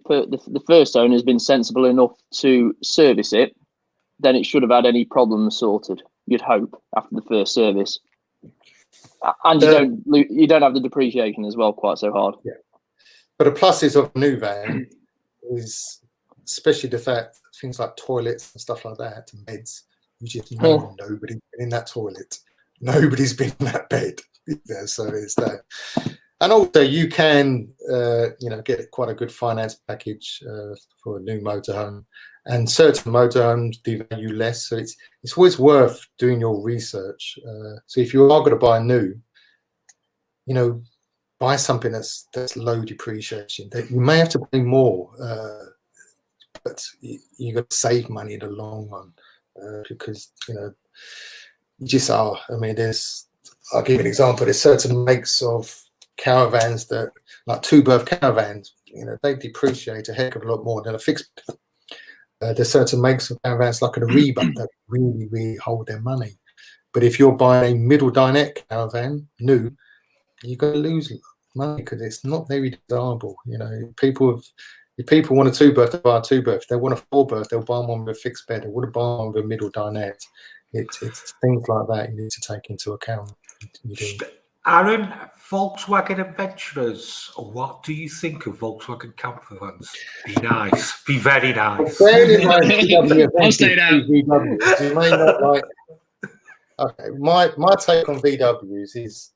first owner has been sensible enough to service it, then it should have had any problems sorted. You'd hope after the first service, and you don't have the depreciation as well quite so hard. Yeah. But the pluses of a new van is especially the fact things like toilets and stuff like that and beds. You just know nobody's been in that toilet, nobody's been in that bed. So it's that. And also, you can, get quite a good finance package for a new motorhome, and certain motorhomes devalue less. So it's always worth doing your research. So if you are going to buy a new, buy something that's low depreciation. That you may have to pay more, but you got to save money in the long run, because you just are. I mean, I'll give you an example. There's certain makes of caravans that, like 2-berth caravans, they depreciate a heck of a lot more than a fixed berth. There's certain makes of caravans like an Ariba that really, really hold their money. But if you're buying a middle dinette caravan, new, you're going to lose money because it's not very desirable. If people want a 2-berth, they buy a 2-berth. If they want a 4-berth, they'll buy one with a fixed bed. They would have bought one with a middle dinette. It's things like that you need to take into account. Aaron, Volkswagen adventurers, what do you think of Volkswagen Campervans? Be nice. Be very nice. I'll stay down. You may not like. Okay, my take on VWs is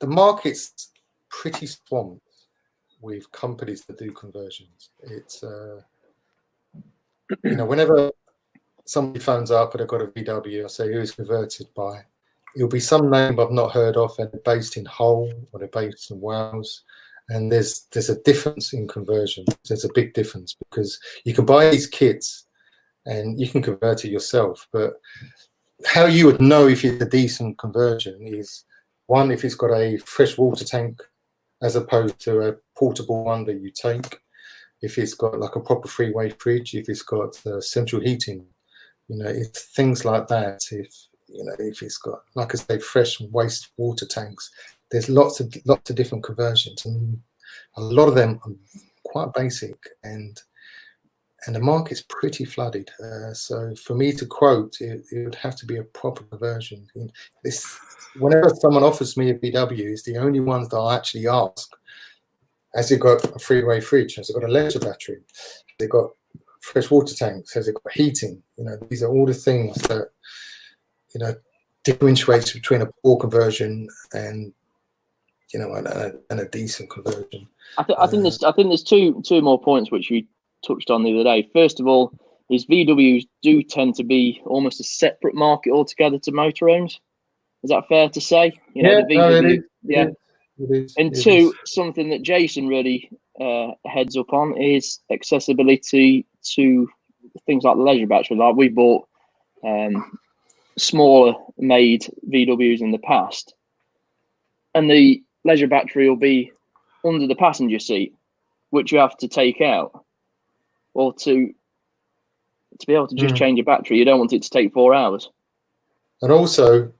the market's pretty swamped with companies that do conversions. It's whenever somebody phones up and they've got a VW, I say who's converted by. It'll be some name I've not heard of, and they're based in Hull or they're based in Wales. And there's a difference in conversion. There's a big difference because you can buy these kits and you can convert it yourself. But how you would know if it's a decent conversion is, one, if it's got a fresh water tank as opposed to a portable one that you take. If it's got like a proper three-way fridge, if it's got central heating, it's things like that. If it's got, like I say, fresh waste water tanks, there's lots of different conversions, and a lot of them are quite basic, and the market's pretty flooded. So for me to quote, it would have to be a proper conversion. Whenever someone offers me a VW, it's the only ones that I actually ask: has it got a three-way fridge? Has it got a leisure battery? Has it got fresh water tanks? Has it got heating? These are all the things that differentiates between a poor conversion and a decent conversion. I think there's two more points which we touched on the other day. First of all, is VWs do tend to be almost a separate market altogether to motorhomes. Is that fair to say? It is. And two, something that Jason really heads up on is accessibility to things like the leisure battery. Like we bought smaller made VWs in the past, and the leisure battery will be under the passenger seat, which you have to take out, or to be able to just change a battery. You don't want it to take 4 hours. And also,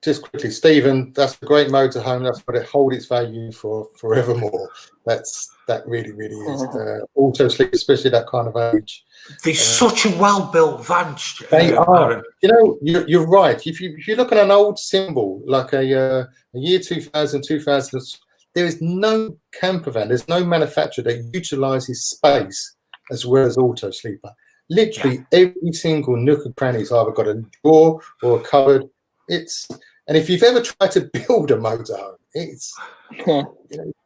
just quickly, Stephen, that's a great motorhome. That's got to hold its value for forevermore. That really is. Auto sleep, especially that kind of age. They're such a well-built van. They are. You're right. If you look at an old symbol like a year 2000, there is no campervan. There's no manufacturer that utilises space as well as auto sleeper. Literally every single nook and cranny's either got a drawer or a cupboard. And if you've ever tried to build a motorhome, it's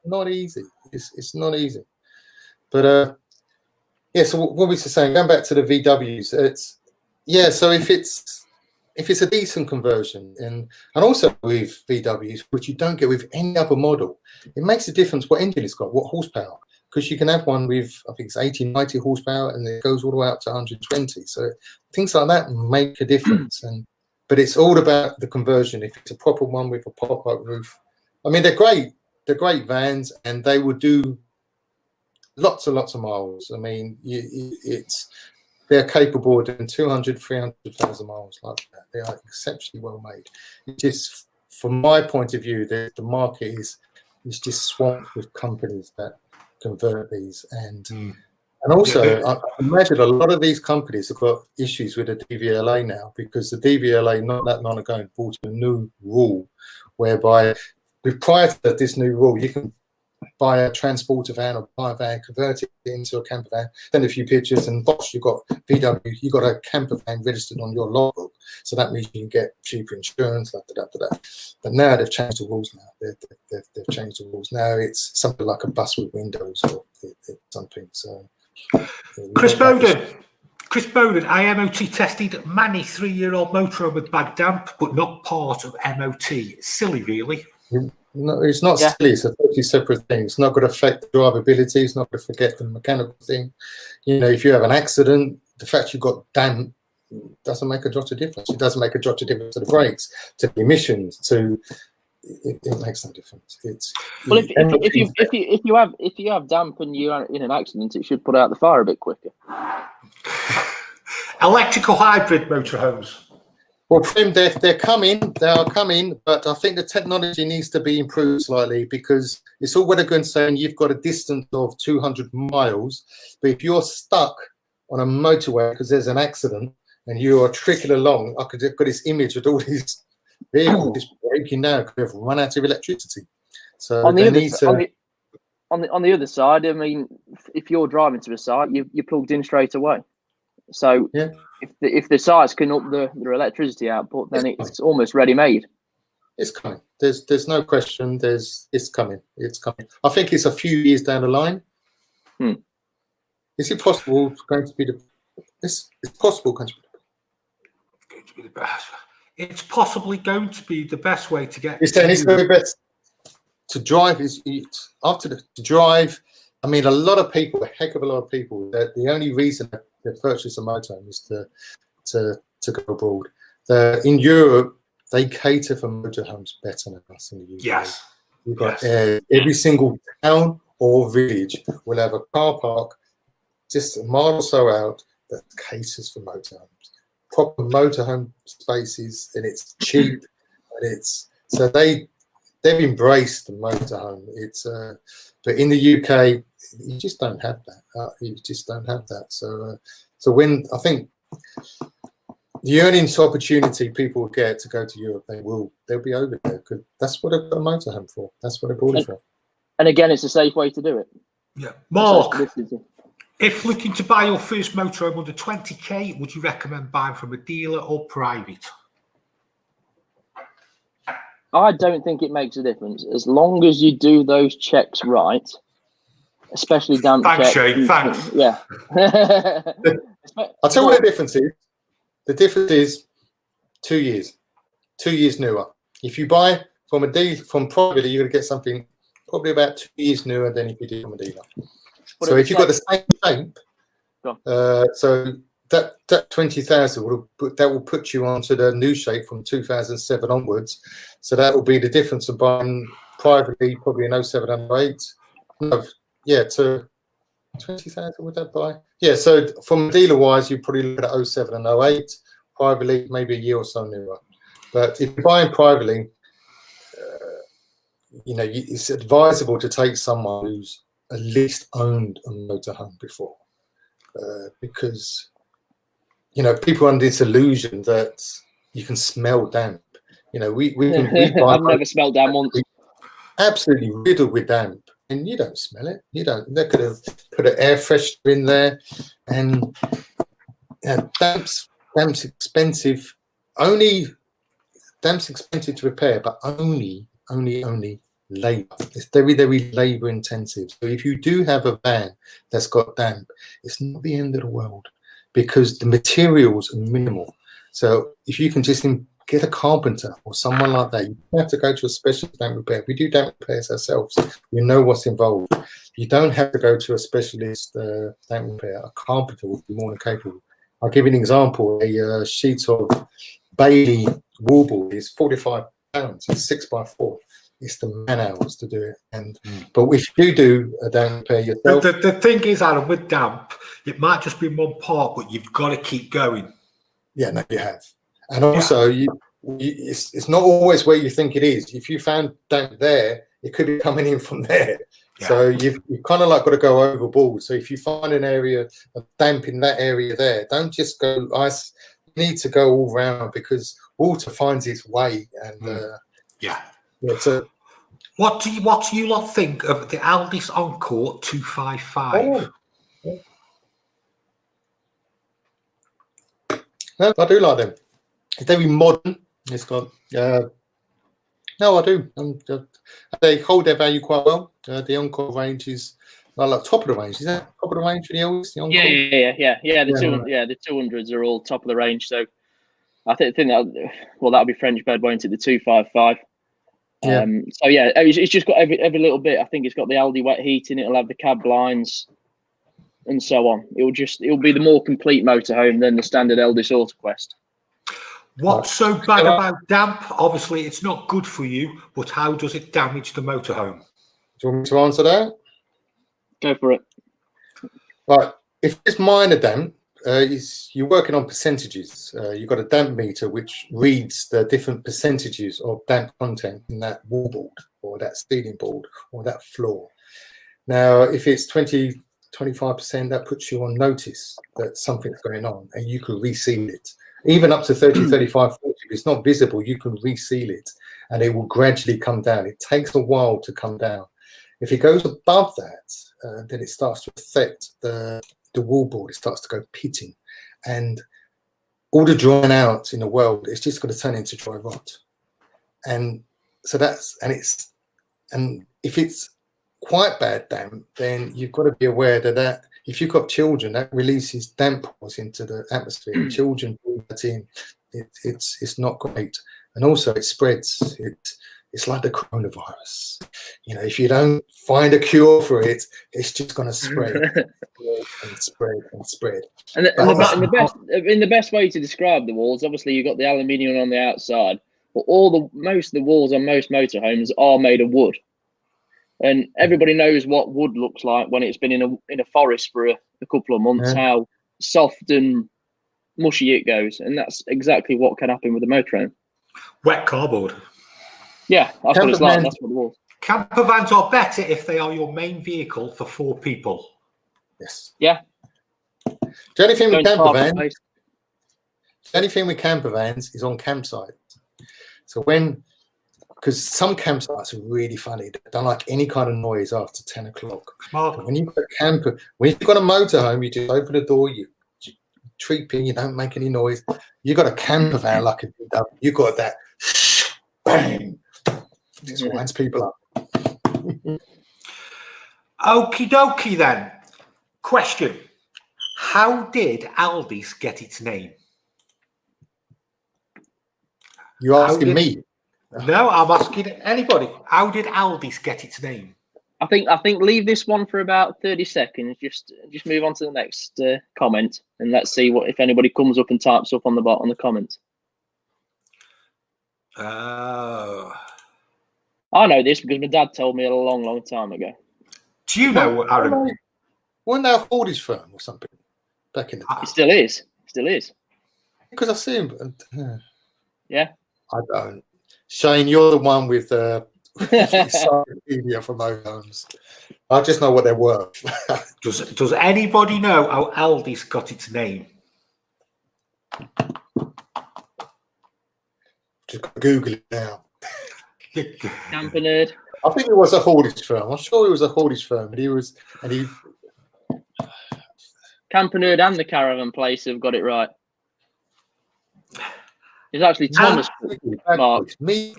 not easy. It's not easy. But so what we were saying, going back to the VWs, so if it's a decent conversion, and also with VWs, which you don't get with any other model, it makes a difference what engine it's got, what horsepower. Because you can have one with, I think it's 80, 90 horsepower, and it goes all the way up to 120. So things like that make a difference. But it's all about the conversion. If it's a proper one with a pop-up roof, I mean, they're great. They're great vans, and they will do lots and lots of miles. I mean, they're capable of doing 200, 300,000 miles like that. They are exceptionally well made. It just, from my point of view, the market is just swamped with companies that convert these, and also I imagine a lot of these companies have got issues with the DVLA now, because the DVLA not that long ago brought a new rule whereby, prior to this new rule, you can buy a transporter van or buy a van, convert it into a camper van, send a few pictures, and bosh, you got VW, you got a camper van registered on your logbook. So that means you can get cheaper insurance, But now they've changed the rules. Now they've changed the rules. Now it's something like a bus with windows or something. So Chris Bowden, I MOT tested many 3-year-old motorhome with bag damp, but not part of MOT. Silly, really. No, it's not silly. It's a totally separate thing. It's not going to affect the drivability. It's not going to forget the mechanical thing. You know, if you have an accident, the fact you've got damp doesn't make a jot of difference. It doesn't make a jot of difference to the brakes, to the emissions, to it makes no difference. It's well, if you have damp and you're in an accident, it should put out the fire a bit quicker. Electrical hybrid motorhomes. Well, they're coming. They are coming, but I think the technology needs to be improved slightly, because it's all well and good saying you've got a distance of 200 miles, but if you're stuck on a motorway because there's an accident and you are trickling along, I could have got this image of all these vehicles just breaking down because they've run out of electricity. So on the other side, I mean, if you're driving to a site, you're plugged in straight away. So yeah. If the sites can up their electricity output, then it's almost ready-made. It's coming. There's no question. It's coming. It's coming. I think it's a few years down the line. Is it possible it's going to be the? It's possible going to be the best. It's possibly going to be the best way to get. It's going to be the best to drive. To drive. I mean, a lot of people, a heck of a lot of people, that the only reason they purchase a motorhome is to go abroad. In Europe, they cater for motorhomes better than us in the UK. Yes. You've got every single town or village will have a car park just a mile or so out that caters for motorhomes. Proper motorhome spaces, and it's cheap, and it's so they've embraced the motorhome. It's but in the UK, you just don't have that. You just don't have that. So when I think the earnings opportunity people will get to go to Europe, they'll be over there, because that's what they've got a motorhome for. That's what they bought it for. And again, it's a safe way to do it. Yeah, Mark. If looking to buy your first motorhome under 20k, would you recommend buying from a dealer or private? I don't think it makes a difference as long as you do those checks right, especially damp checks. Shane, thanks. Yeah. I'll tell you what the difference is. The difference is 2 years. 2 years newer. If you buy from a dealer, from privately, you're going to get something probably about 2 years newer than if you do from a dealer. So if you've got the same shape, so that 20,000 will put you onto the new shape from 2007 onwards. So that will be the difference of buying privately, probably in 07 and 08. No, yeah, to 20,000 would that buy? Yeah, so from dealer wise, you probably look at 07 and 08. Privately, maybe a year or so newer. But if you're buying privately, it's advisable to take someone who's at least owned a motorhome before, because people are under this illusion that you can smell damp. We I've never smelled damp once. Absolutely riddled with damp, and you don't smell it. You don't. They could have put an air freshener in there, and damp's expensive. Damp's expensive to repair, but only labor. It's very, very labor intensive. So if you do have a van that's got damp, it's not the end of the world, because the materials are minimal. So if you can just get a carpenter or someone like that, you don't have to go to a specialist damp repair. We do damp repairs ourselves. We know what's involved. You don't have to go to a specialist damp repair. A carpenter would be more than capable. I'll give you an example. A sheet of Bailey wallboard is 45 pounds. It's 6x4. It's the man hours to do it. But if you do a damp repair yourself, the thing is, Aaron, with damp, it might just be one part, but you've got to keep going. Yeah, no, you have. And also, it's not always where you think it is. If you found damp there, it could be coming in from there. Yeah. So you've kind of like got to go overboard. So if you find an area of damp in that area there, don't just go ice. You need to go all round, because water finds its way. And so what do you lot think of the Aldis Encore 255? No, I do like them. It's very modern. It's got no, I do. They hold their value quite well. The Encore range is like top of the range. Is that top of the range for the Aldis? Yeah. The 200s are all top of the range. So I think that that'll be French bed, won't it? The 255. Yeah. So yeah, it's just got every little bit. I think it's got the Aldi wet heating. It'll have the cab blinds, and so on. It'll be the more complete motorhome than the standard Eldis AutoQuest. What's so bad about damp? Obviously, it's not good for you, but how does it damage the motorhome? Do you want me to answer that? Go for it. Right. If it's minor damp, you're working on percentages. You've got a damp meter which reads the different percentages of damp content in that wallboard or that ceiling board or that floor. Now, if it's 20-25%, that puts you on notice that something's going on and you can reseal it. Even up to 30, 35, 40, if it's not visible, you can reseal it and it will gradually come down. It takes a while to come down. If it goes above that, then it starts to affect the wallboard. It starts to go pitting, and all the drying out in the world, it's just going to turn into dry rot. And so and if it's quite bad damp, then you've got to be aware that if you've got children, that releases damp pores into the atmosphere. Children breathe that in. It's not great, and also it spreads. It's like the coronavirus. You know, if you don't find a cure for it, it's just going to spread and spread and spread. And the best way to describe the walls, obviously you've got the aluminium on the outside, but most of the walls on most motorhomes are made of wood. And everybody knows what wood looks like when it's been in a forest for a couple of months, how soft and mushy it goes. And that's exactly what can happen with a motorhome. Wet cardboard. Yeah, that's what it's like. That's what it was. Campervans are better if they are your main vehicle for 4 people. Yes. Yeah. The only thing with campervans is on campsites. So because some campsites are really funny, they don't like any kind of noise after 10 o'clock. When you've got when you've got a motorhome, you just open the door, you treat in, you don't make any noise. You got a campervan like you got that bang. Just winds people up. Okie dokie then. Question. How did Aldi's get its name? You asking me? No, I'm asking anybody. How did Aldi's get its name? I think leave this one for about 30 seconds. Just move on to the next comment, and let's see if anybody comes up and types up on the comments. Oh. I know this because my dad told me a long, long time ago. Do you know, Aaron? Wasn't that a Fordi's firm or something back in the day? It still is. Still is. Because I see him. Yeah. I don't. Shane, you're the one with encyclopedia for motorhomes. I just know what they're worth. Does anybody know how Aldi's got its name? Just Google it now. Camper nerd. I think it was a Fordi's firm. I'm sure it was a Fordi's firm, and he. Camper nerd and the Caravan place have got it right. It's actually Thomas. Mark. Me.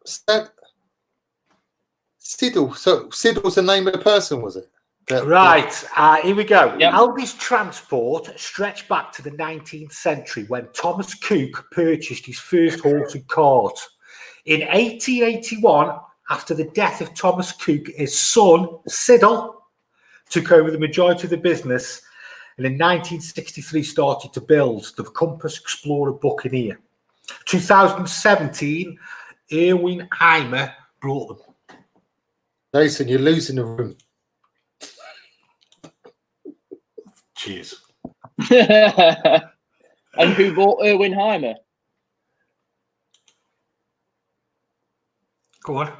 Siddle. So Siddle's the name of the person, was it? Right. Here we go. Yep. Aldi's transport stretched back to the 19th century when Thomas Cook purchased his first horse and cart. In 1881, after the death of Thomas Cook, his son, Siddle, took over the majority of the business, and in 1963 started to build the Compass Explorer Buccaneer. 2017, Erwin Heimer brought them. Jason, you're losing the room. Cheers. And who bought Erwin Heimer? Go on.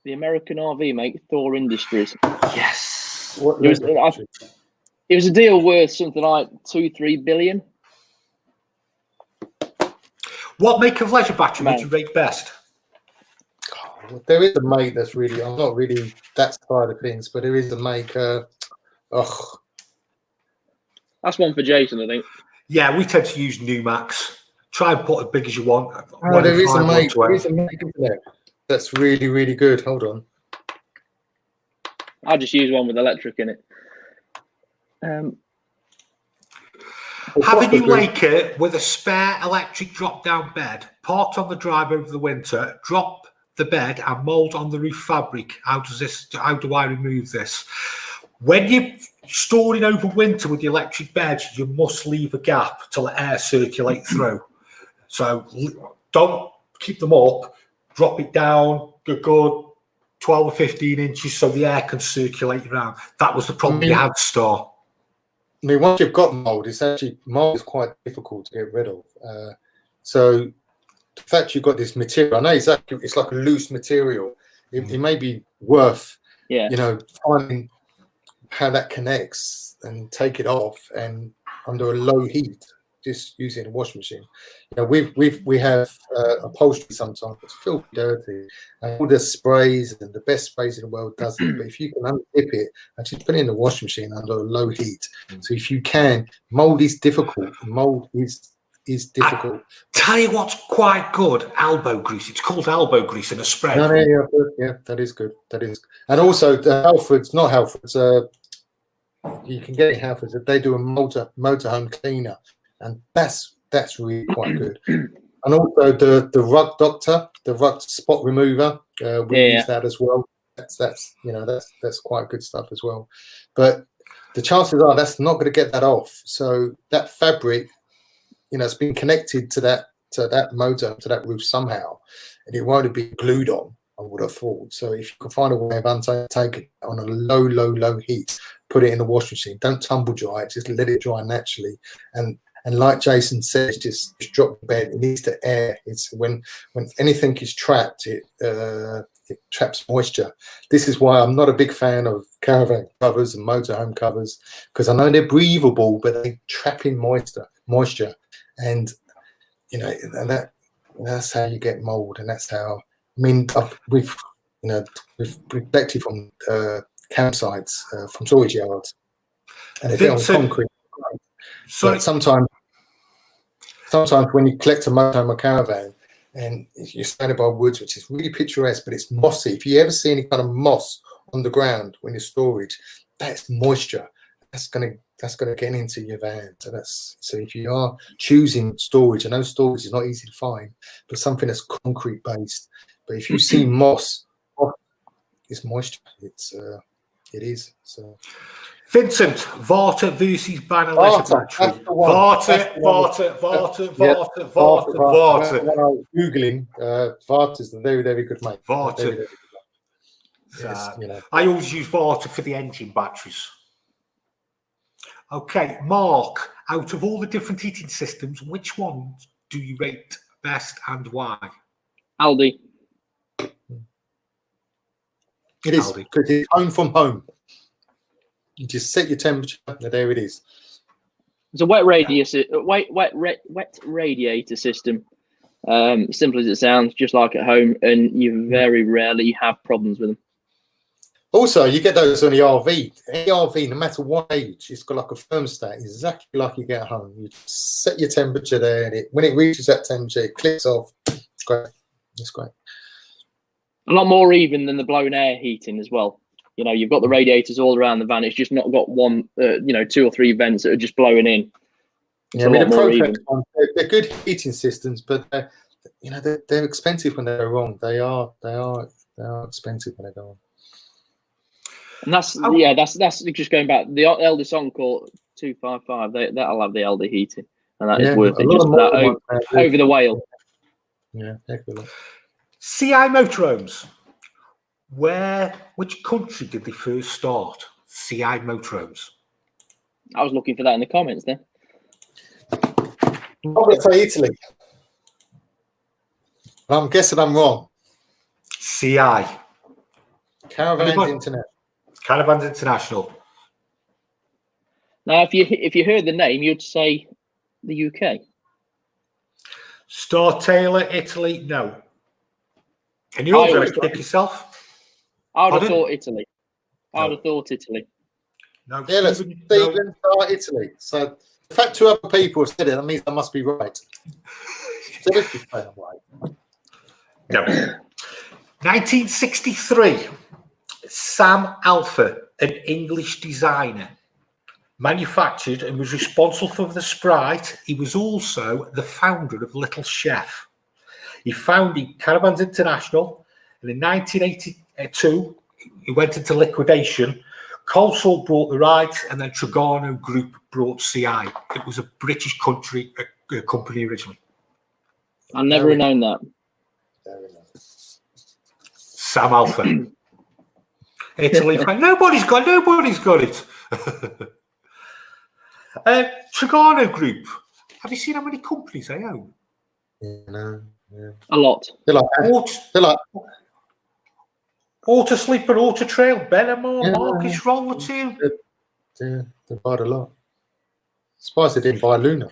The American RV maker Thor Industries. Yes. It was a deal worth something like 2-3 billion. What make of leisure battery would you rate best? There is a make that's really, I'm not really that side of things, but there is a make. That's one for Jason, I think. Yeah, we tend to use Numax. Try and put as big as you want. Oh, there is a make. There is a make, isn't there? That's really, really good. Hold on. I'll just use one with electric in it. Have a new Laker with a spare electric drop-down bed, parked on the drive over the winter, drop the bed and mould on the roof fabric. How do I remove this? When you're storing over winter with the electric bed, you must leave a gap to let air circulate through. So don't keep them up, drop it down, good 12 or 15 inches so the air can circulate around. That was the problem you had to store. I mean, once you've got mold, mold is quite difficult to get rid of. So the fact you've got this material, I know exactly, it's like a loose material. It may be worth, finding how that connects and take it off and under a low heat, just using a washing machine. We have upholstery sometimes, it's filthy dirty, and all the sprays and the best sprays in the world does it. But if you can undip it and just put it in the washing machine under a low heat, so if you can, mold is difficult. Mold is difficult. I tell you what's quite good, elbow grease. It's called elbow grease in a spray. Yeah, that is good. That is, and also the Halfords, not Halfords. You can get it Halfords. They do a motorhome cleaner, and that's really quite good. And also the rug doctor, the rug spot remover. We use that as well. That's quite good stuff as well. But the chances are that's not going to get that off. So that fabric, it's been connected to that motor, to that roof somehow, and it won't be glued on, I would have thought. So if you can find a way of untaking it on a low heat, put it in the washing machine. Don't tumble dry it, just let it dry naturally. And like Jason says, just drop the bed. It needs to air. It's when anything is trapped, it traps moisture. This is why I'm not a big fan of caravan covers and motorhome covers, because I know they're breathable, but they trap in moisture. And that's how you get mold, and that's how. I mean, we've collected from campsites, from storage yards, and they're on concrete. But sometimes when you collect a motorhome or caravan, and you're surrounded by woods, which is really picturesque, but it's mossy. If you ever see any kind of moss on the ground when you're storage, that's moisture. That's gonna get into your van. So if you are choosing storage, I know storage is not easy to find, but something that's concrete based. But if you see moss, it's moisture. It is. So Vincent, Varta versus Banalisa battery. Varta. When I was Googling, Varta is a very, very good mate. Varta. I always use Varta for the engine batteries. Okay, Mark, out of all the different heating systems, which one do you rate best and why? Aldi. It is, because it's home from home. You just set your temperature, and there it is. It's a wet radiator system. Simple as it sounds, just like at home, and you very rarely have problems with them. Also, you get those on the RV. Any RV, no matter what age, it's got like a thermostat, exactly like you get at home. You just set your temperature there, and when it reaches that temperature, it clicks off. It's great. It's great. A lot more even than the blown air heating as well. You've got the radiators all around the van. It's just not got one, 2 or 3 vents that are just blowing in. It's the Propex ones, they're good heating systems, but they're expensive when they go wrong. They are expensive when they go wrong. And that's just going back. The eldest Encore 255, that'll have the LD heating, and that is worth it. Just for that over the whale. Yeah, excellent. CI Motorhomes. Which country did they first start? CI Motorhomes. I was looking for that in the comments then. I'm going to say Italy. I'm guessing I'm wrong. CI. Caravans International. Caravans International. Now, if you heard the name, you'd say the UK. Star Taylor, Italy, no. And you're going to pick yourself? I would have thought Italy. I would have thought Italy. No, yeah, let's start Italy. So the fact 2 other people have said it, that means I must be right. No. 1963. Sam Alpha, an English designer, manufactured and was responsible for the Sprite. He was also the founder of Little Chef. He founded Caravans International, and in 1982, he went into liquidation. Colesall brought the rights, and then Trigano Group brought CI. It was a British company originally. I never have known that. Sam Alpha. Italy. Nobody's got it. Trigano Group. Have you seen how many companies they own? Yeah. A lot. They're like Auto Sleeper, Auto Trail, Benamor, Marcus, Roller 2. They bought a lot. Surprised they didn't buy Luna.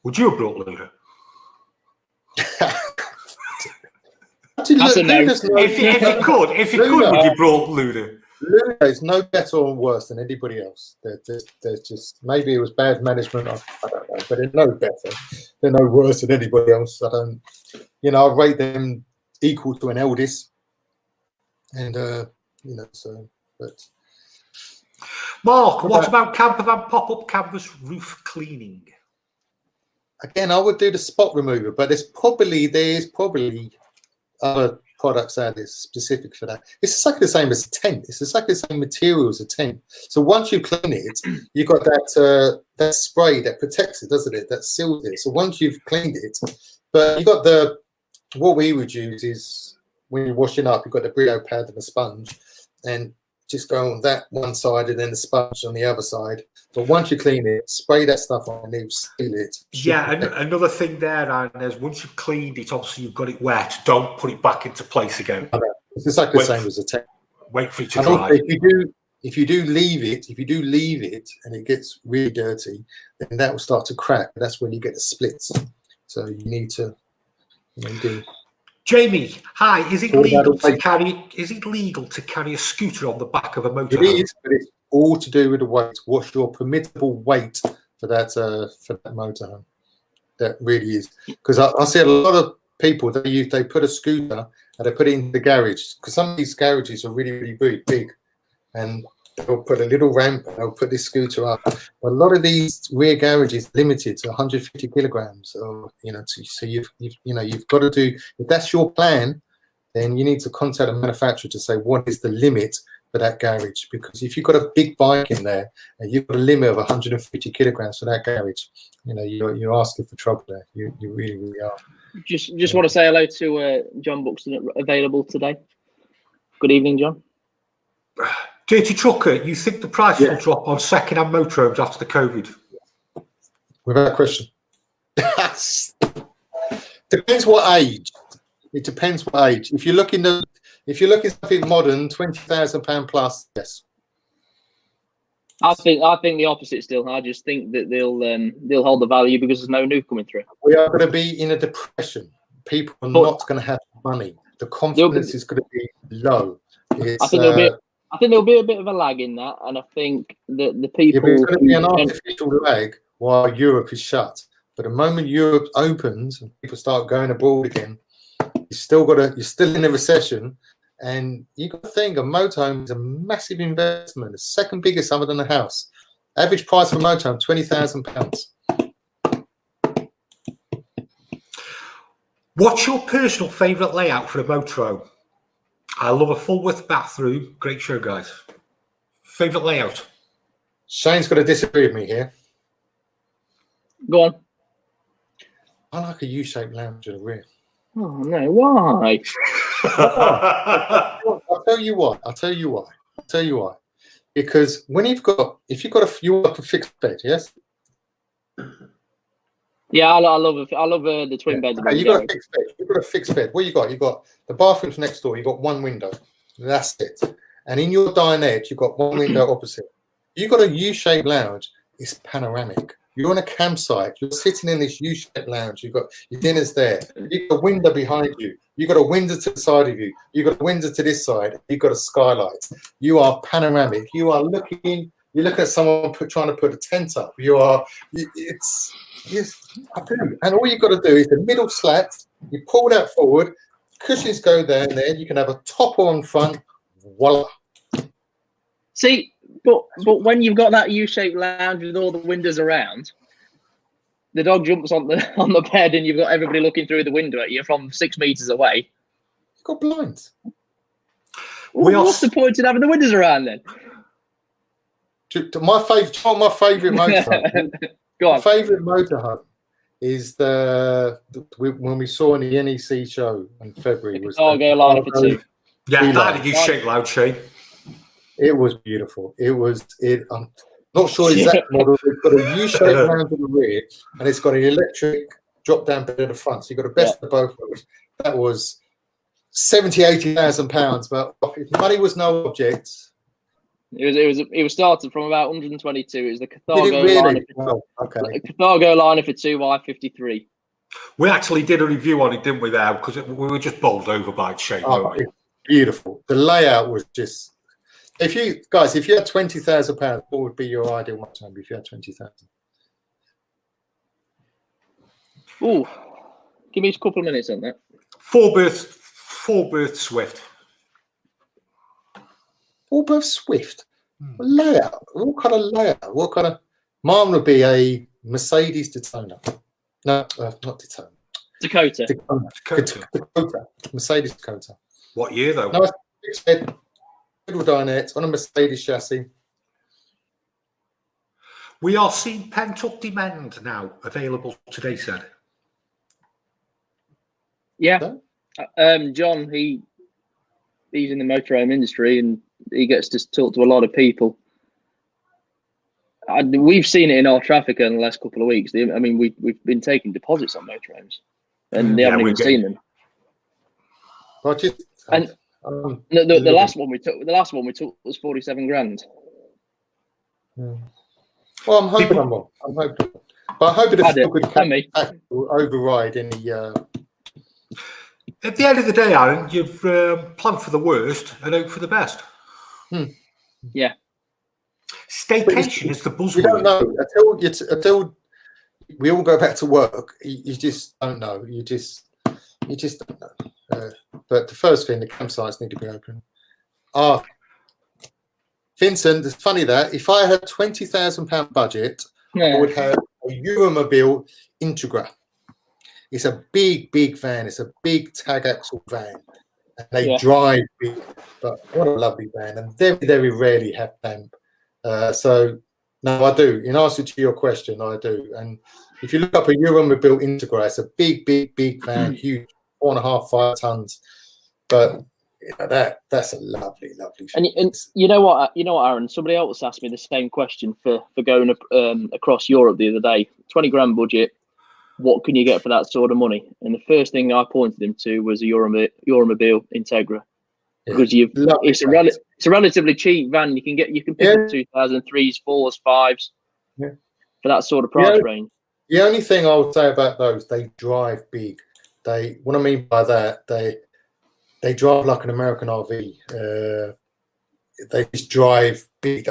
Would you have brought Luna? That's a no. If you could, would you brought Luna? Luna is no better or worse than anybody else. They're just maybe it was bad management. I don't know, but they're no better. They're no worse than anybody else. I rate them equal to an Eldest, and but. Mark, what about Campervan pop-up canvas roof cleaning? Again, I would do the spot remover, but there's probably other products out there specific for that. It's exactly the same as a tent. It's exactly the same material as a tent. So once you clean it, you've got that spray that protects it, doesn't it? That seals it. So once you've cleaned it, but you got what we would use is when you're washing up, you've got the Brio pad and the sponge, and just go on that one side and then the sponge on the other side. But once you clean it, spray that stuff on and it will seal it. Yeah, and another thing there, Ryan, is once you've cleaned it, obviously you've got it wet, don't put it back into place again. It's exactly the same as a tent. Wait for it to dry. If you do leave it and it gets really dirty, then that will start to crack. That's when you get the splits. So you need to do. Jamie, hi. Is it legal to carry a scooter on the back of a motorhome? It is, but it's all to do with the weight. What's your permissible weight for that motorhome? That really is, because I see a lot of people they put a scooter and they put it in the garage, because some of these garages are really, really big, and they'll put a little ramp and they'll put this scooter up. A lot of these rear garages limited to 150 kilograms, or so you've got to do. If that's your plan, then you need to contact the manufacturer to say what is the limit for that garage, because if you've got a big bike in there and you've got a limit of 150 kilograms for that garage, you're asking for trouble there. You really, really are. Just want to say hello to John Buxton, available today. Good evening, John. Dirty Trucker, you think the price will drop on second-hand motorhomes after the COVID? Without question. Depends what age. It depends what age. If you're looking something modern, £20,000 plus, yes. I think the opposite still. I just think that they'll hold the value because there's no new coming through. We are going to be in a depression. People are not going to have money. The confidence is going to be low. I think there'll be a bit of a lag in that, and I think that the people. It's going to be an artificial lag while Europe is shut. But the moment Europe opens and people start going abroad again, you're still in a recession, and you got to think a motorhome is a massive investment. The second biggest other than a house. Average price for a motorhome £20,000. What's your personal favourite layout for a motorhome? I love a full width bathroom. Great show, guys. Favourite layout? Shane's got to disagree with me here. Go on. I like a U-shaped lounge at the rear. Oh no! Why? I'll tell you why. Because when you want a fixed bed, yes. Yeah, I love the twin beds. You got a fixed bed. You've got a fixed bed. What you got? You got the bathrooms next door. You got one window. That's it. And in your dinette, you've got one window opposite. You got a U-shaped lounge. It's panoramic. You're on a campsite. You're sitting in this U-shaped lounge. You've got your dinner's there. You've got a window behind you. You've got a window to the side of you. You've got a window to this side. You've got a skylight. You are panoramic. You are looking. You're looking at someone trying to put a tent up. Yes, I do. And all you've got to do is the middle slat. You pull that forward. Cushions go down there. You can have a topper on front. Voila. See, But when you've got that U-shaped lounge with all the windows around, the dog jumps on the bed, and you've got everybody looking through the window at you from 6 meters away. You've got blinds. Well, what's the point in having the windows around then? My favourite motorhome. Go on. My favourite motorhome is when we saw in the NEC show in February. Was Cargo liner for two. Yeah, that had a U-shaped lounge, Shane. It was beautiful. I'm not sure exact model. It's got a U-shaped lounge in the rear, and it's got an electric drop-down bed in the front. So you've got the best of both worlds. That was 70,000-80,000 pounds, but if money was no object. It was started from about 122. It was the Cargo liner. Okay. Cargo liner for 2Y53. We actually did a review on it, didn't we? There, because we were just bowled over by its shape. It's beautiful. The layout was just. If you had £20,000, what would be your ideal motorhome if you had 20,000? Oh, give me a couple of minutes on that. Four berth Swift. Four-berth Swift. Layout. What kind of layout? What kind of? Mine would be a Mercedes Daytona. No, not Daytona. Dakota. Dakota. Mercedes Dakota. What year though? Nice big head, middle dinette on a Mercedes chassis. We are seeing pent-up demand now available today, said. Yeah. John, he's in the motorhome industry, and he gets to talk to a lot of people. We've seen it in our traffic in the last couple of weeks. I mean, we've been taking deposits on motorhomes, and they haven't even seen them. The last one we took was 47 grand. Yeah. Well, I'm hoping I'm wrong. But I hope it will override any. At the end of the day, Aaron, you've planned for the worst and hope for the best. Yeah. Staycation is the buzzword. You don't know until we all go back to work. You just don't know. You just don't know. But the first thing, the campsites need to be open. Vincent, it's funny that if I had £20,000 budget, I would have a Euromobile Integra. It's a big van. It's a big tag axle van. And they drive big, but what a lovely van. And very, very rarely have damp. So, no, I do. In answer to your question, I do. And if you look up a Euromobile Integra, it's a big van, huge, 4.5, 5 tons. But that's a lovely and you know what, Aaron, somebody else asked me the same question for going across Europe the other day. 20 grand budget, what can you get for that sort of money? And the first thing I pointed him to was a Euromobile Integra, because it's a relatively cheap van. You can pick up 2003s, 4s, 5s for that sort of price range. The only thing I would say about those, they drive big. What I mean by that, they drive like an American RV. They just drive big.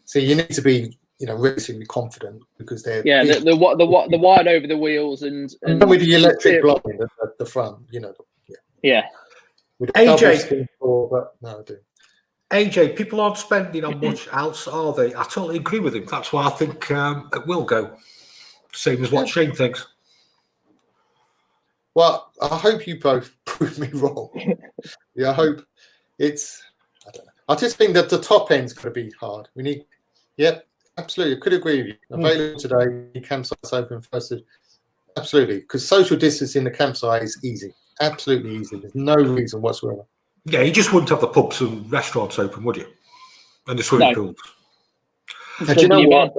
So you need to be, relatively confident, because they're the wide over the wheels and with the electric blind at the front. With AJ, AJ, people aren't spending on much else, are they? I totally agree with him. That's why I think it will go. Same as what Shane thinks. Well, I hope you both prove me wrong. I hope I don't know. I just think that the top end's going to be hard. We need, absolutely. I could agree with you. Available today, campsites open first. Absolutely. Because social distancing in the campsite is easy. Absolutely easy. There's no reason whatsoever. Yeah, you just wouldn't have the pubs and restaurants open, would you? And the swimming pools. And do you know what?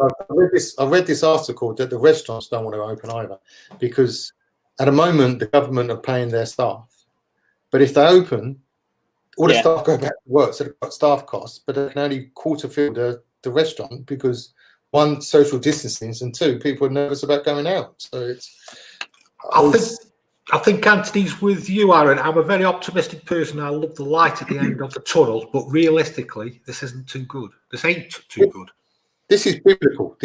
I read this article that the restaurants don't want to open either, because at the moment the government are paying their staff. But if they open, all the staff go back to work, so they've got staff costs, but they can only quarter fill the restaurant because, one, social distancing, and two, people are nervous about going out. So I think Anthony's with you, Aaron. I'm a very optimistic person. I love the light at the end of the tunnel, but realistically, this isn't too good. This ain't too good. This is biblical.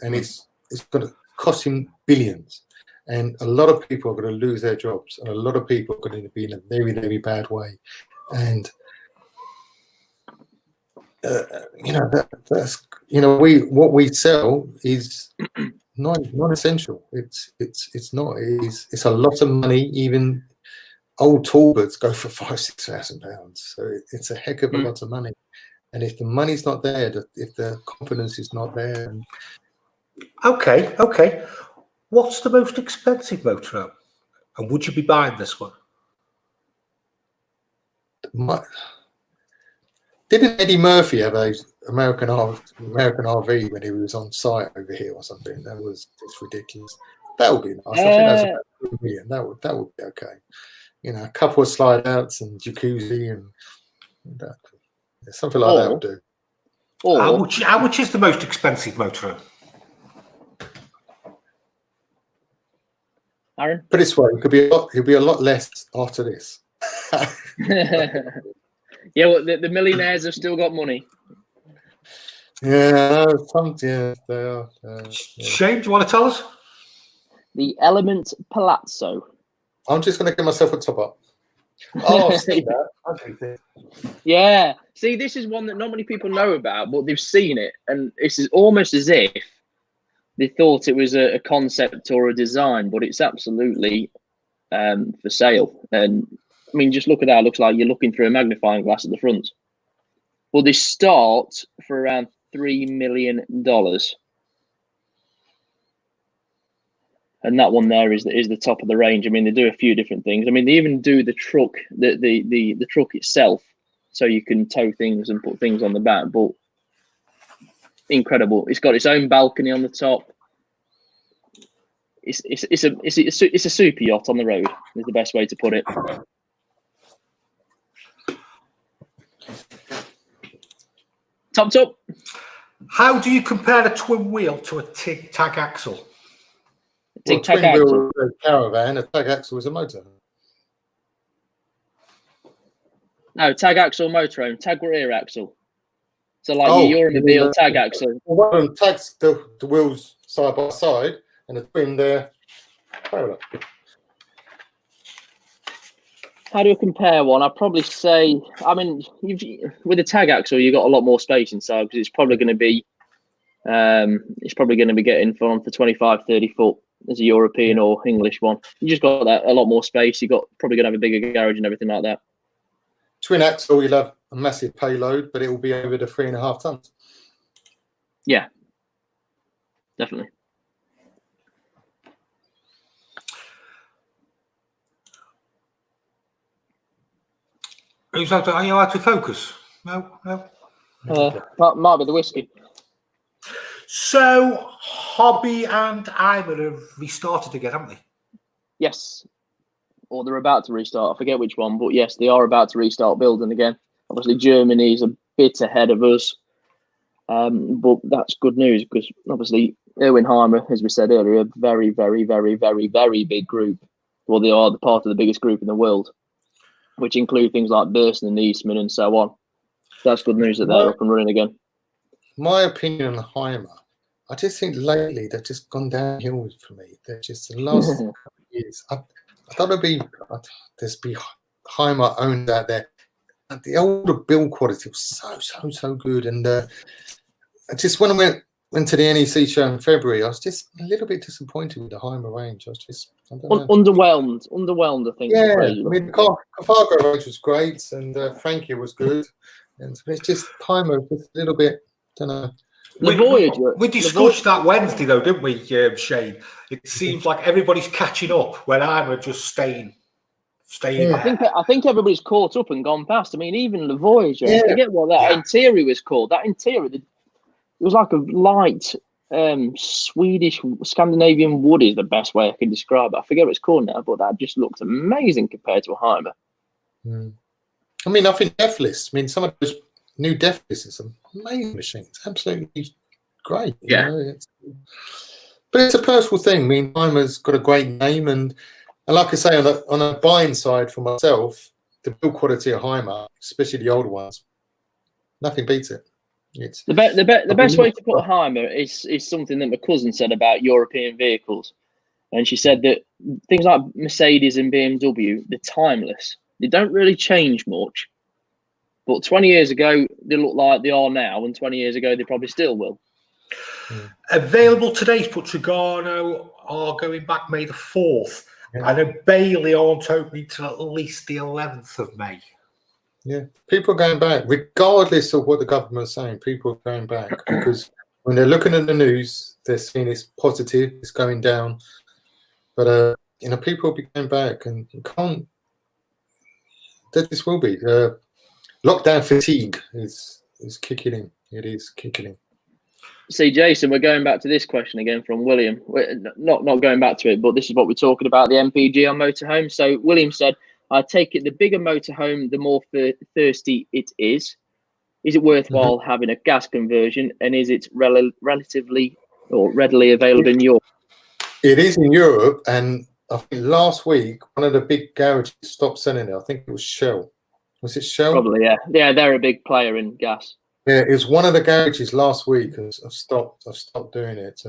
And it's going to cost him billions. And a lot of people are going to lose their jobs, and a lot of people are going to be in a very, very bad way. And you know, that's what we sell is non-essential. It's not. It's a lot of money. Even old Talbots go for £5,000-6,000. So it's a heck of a lot of money. And if the money's not there, if the confidence is not there, Okay. What's the most expensive motorhome? And would you be buying this one? Didn't Eddie Murphy have a American RV when he was on site over here or something? That was just ridiculous. That would be nice. I think that's about $2 million. That would be okay. You know, a couple of slide outs and jacuzzi and that, something like that would do. How much is the most expensive motorhome? Aaron? Put it this way, he'll be a lot less after this. Yeah, well, the millionaires have still got money. Yeah, they are. Shane, do you want to tell us? The Element Palazzo. I'm just going to give myself a top up. Oh, I've seen that. Yeah. See, this is one that not many people know about, but they've seen it. And it's almost as if they thought it was a concept or a design, but it's absolutely for sale. And I mean, just look at that. It looks like you're looking through a magnifying glass at the front. Well, they start for around $3 million. And that one there is the top of the range. I mean, they do a few different things. I mean, they even do the truck, the truck itself, so you can tow things and put things on the back. But incredible! It's got its own balcony on the top. It's a super yacht on the road. Is the best way to put it. Top. How do you compare a twin wheel to a tag axle? Well, twin wheel is a caravan, a tag axle is a motor. No, tag axle motorhome, tag rear axle. So like your Euromobile tag axle. Well, one of them tags the wheels side by side, and the twin there. How do I compare one? I'd probably say, I mean, with a tag axle, you've got a lot more space inside because it's probably going to be, getting for 25, 30 foot as a European or English one. You just got that a lot more space. You're probably going to have a bigger garage and everything like that. Twin axle, you'll have a massive payload, but it will be over the 3.5 tons. Yeah, definitely. Are you out of focus? No. Might be the whiskey. So, Hobby and Iman have restarted again, haven't they? Yes. Or they're about to restart. I forget which one, but yes, they are about to restart building again. Obviously, Germany's a bit ahead of us. But that's good news because obviously Erwinheimer, as we said earlier, a very, very, very, very, very big group. Well, they are the part of the biggest group in the world, which include things like Burson and Eastman and so on. So that's good news that they're up and running again. My opinion on the Heimer, I just think lately they've just gone downhill for me. They're just the last couple of years. I thought there's be Heimer owned out there. The older build quality was so good, and I just when I went to the NEC show in February, I was just a little bit disappointed with the Heimer range. I was just underwhelmed. I think. Yeah, I mean the Cargo range was great, and Frankie was good, and it's just Heimer just a little bit. Don't know. We discussed that Wednesday, though, didn't we, Shane? It seems like everybody's catching up when I'm just staying. Yeah. I think everybody's caught up and gone past. I mean, even the Voyager. I forget what that interior was called. That interior, it was like a light Swedish Scandinavian wood is the best way I can describe it. I forget what it's called now, but that just looked amazing compared to a Heimer. I mean, I think Deathless. I mean, some of those new Deathless are some amazing machines. Absolutely great. You know? But it's a personal thing. I mean, Heimer's got a great name, and like I say, on a buying side for myself, the build quality of Heimer, especially the older ones, nothing beats it. It's the best way to put a Heimer is something that my cousin said about European vehicles, and she said that things like Mercedes and BMW, they're timeless. They don't really change much, But 20 years ago, they look like they are now, and 20 years ago, they probably still will. Available today, Putragano are going back May the 4th. I know Bailey aren't opening till at least the 11th of May. Yeah, people are going back, regardless of what the government's saying. People are going back because when they're looking at the news, they're seeing it's positive, it's going down. But people will be going back, and you can't. This will be lockdown fatigue is kicking in. It is kicking in. See, Jason, we're going back to this question again from William. We're not going back to it, but this is what we're talking about, the MPG on motorhome. So William said, I take it the bigger motorhome, the more thirsty it is. Is it worthwhile having a gas conversion, and is it relatively or readily available in Europe? It is in Europe, and I think last week, one of the big garages stopped selling it. I think it was Shell. Was it Shell? Probably, yeah. Yeah, they're a big player in gas. Yeah, it was one of the garages last week, and I've stopped doing it.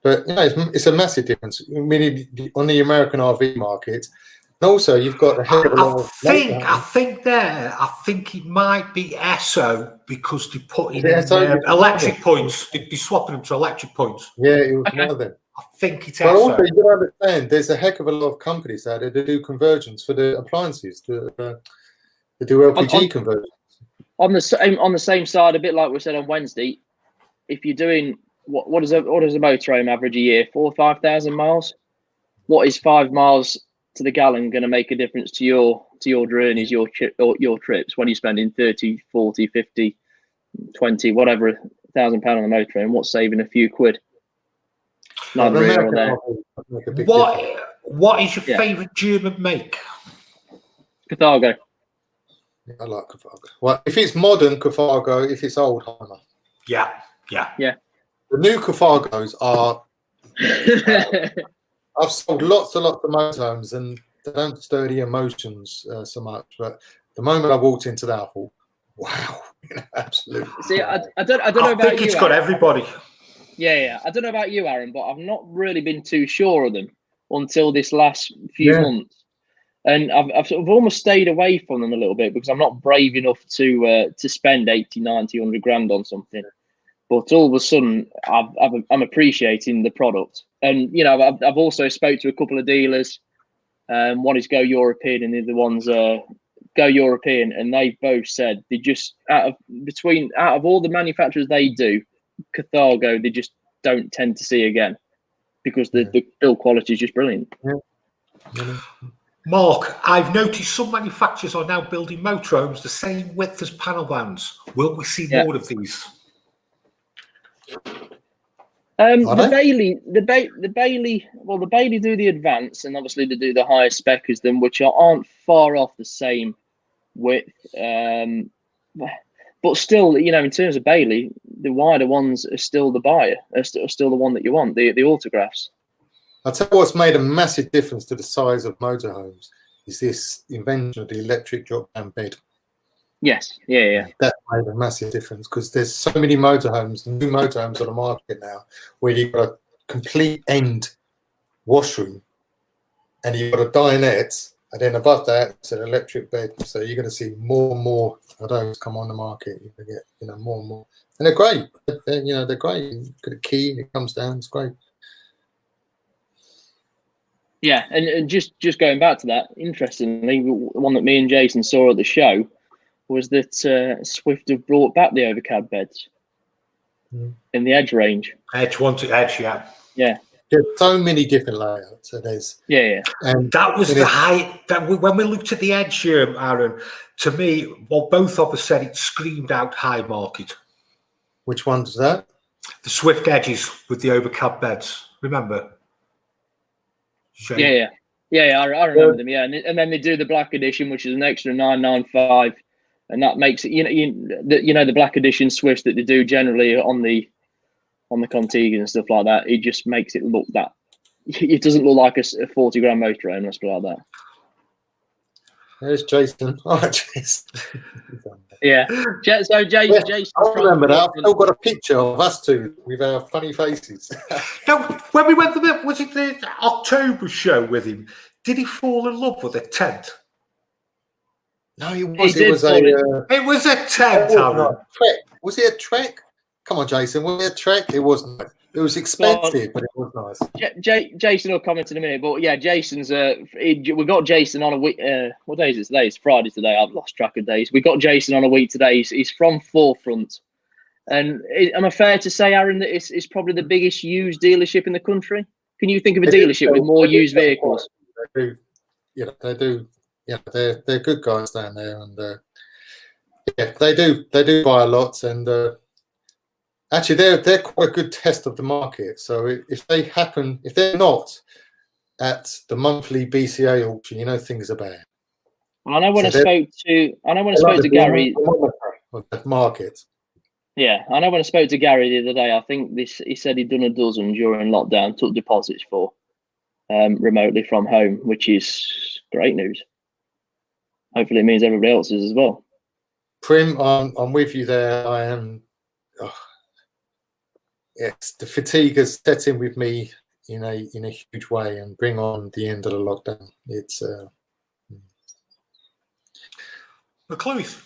But it's a massive difference. I mean, on the American RV market, and also you've got a heck of a lot of. I think it might be Esso because they put in electric points. They're swapping them to electric points. Yeah, it was one of them. I think it's Esso. But also, you got to understand, there's a heck of a lot of companies out there that do conversions for the appliances, to do LPG conversions. On the same side, a bit like we said on Wednesday, if you're doing what does a motorhome average a year? 4,000 or 5,000 miles. What is 5 miles to the gallon going to make a difference to your journeys, your trips when you're spending 30, 40, 50, 20, whatever £1,000 on a motorhome? What's saving a few quid? Neither here or there. What is your favourite German make? Carthago. I like Carthago. Well, if it's modern Carthago, if it's old, Heimer. Yeah. The new Carthagos are. I've sold lots and lots of motorhomes, and they don't stir the emotions so much. But the moment I walked into that, I thought, "Wow, absolutely." See, I don't know about you. I think it's got everybody. Yeah. I don't know about you, Aaron, but I've not really been too sure of them until this last few months. And I've sort of almost stayed away from them a little bit because I'm not brave enough to spend 80, 90, 100 grand on something. But all of a sudden, I'm appreciating the product. And, I've also spoke to a couple of dealers. One is Go European and the other one's Go European. And they both said they just, out of all the manufacturers they do, Carthago, they just don't tend to see again because the build quality is just brilliant. Yeah. Mark, I've noticed some manufacturers are now building motorhomes the same width as panel vans. Will we see more of these? The Bailey do the advance, and obviously they do the higher spec as them, which aren't far off the same width. But still, in terms of Bailey, the wider ones are still the buyer, are still the one that you want, the autographs. I'll tell you what's made a massive difference to the size of motorhomes is this invention of the electric drop-down bed. Yes, yeah. That made a massive difference because there's so many motorhomes, new motorhomes on the market now, where you've got a complete end washroom and you've got a dinette, and then above that it's an electric bed. So you're going to see more and more of those come on the market. You're going to get more and more, and they're great. They're great. You put a key, it comes down. It's great. Yeah, and just going back to that, interestingly, one that me and Jason saw at the show was that Swift have brought back the overcab beds in the Edge range. Edge 1 to Edge, yeah. There's so many different layouts. So there's and that was the height. When we looked at the Edge, Aaron, to me, both of us said it screamed out high market. Which one's that? The Swift Edges with the overcab beds. Remember? Yeah. I remember them. Yeah, and then they do the black edition, which is an extra $995, and that makes it. The black edition Swifts that they do generally on the Contigas and stuff like that. It just makes it look that. It doesn't look like a 40 grand motorhome. Let's put it like that. There's Jason. Oh, Jason. Yeah. So Jason. I remember that. I've still got a picture of us two with our funny faces. No, when we went was it the October show with him? Did he fall in love with a tent? No, it was. He It was did a. It was a tent, Aaron. Trek. Was it a Trek? Come on, Jason. Was it a Trek? It wasn't. It was expensive, but it was nice. Jason will comment in a minute, but yeah, Jason's. We got Jason on a week. What day is it today? It's Friday today. I've lost track of days. We got Jason on a week today. He's from Forefront, and am I fair to say, Aaron, that it's probably the biggest used dealership in the country? Can you think of a dealership with more used vehicles? They do. Yeah, they do. Yeah, they're good guys down there, and yeah, they do buy a lot, and actually they're quite a good test of the market. So if they're not at the monthly BCA auction, you know things are bad. Well, I know when I spoke to Gary, the market. Yeah, I know when I spoke to Gary the other day, I think he said he'd done a dozen during lockdown, took deposits for remotely from home, which is great news. Hopefully it means everybody else is as well. Prim, I'm with you there. I am. Yes, the fatigue has set in with me in a huge way, and bring on the end of the lockdown. It's McLuhan.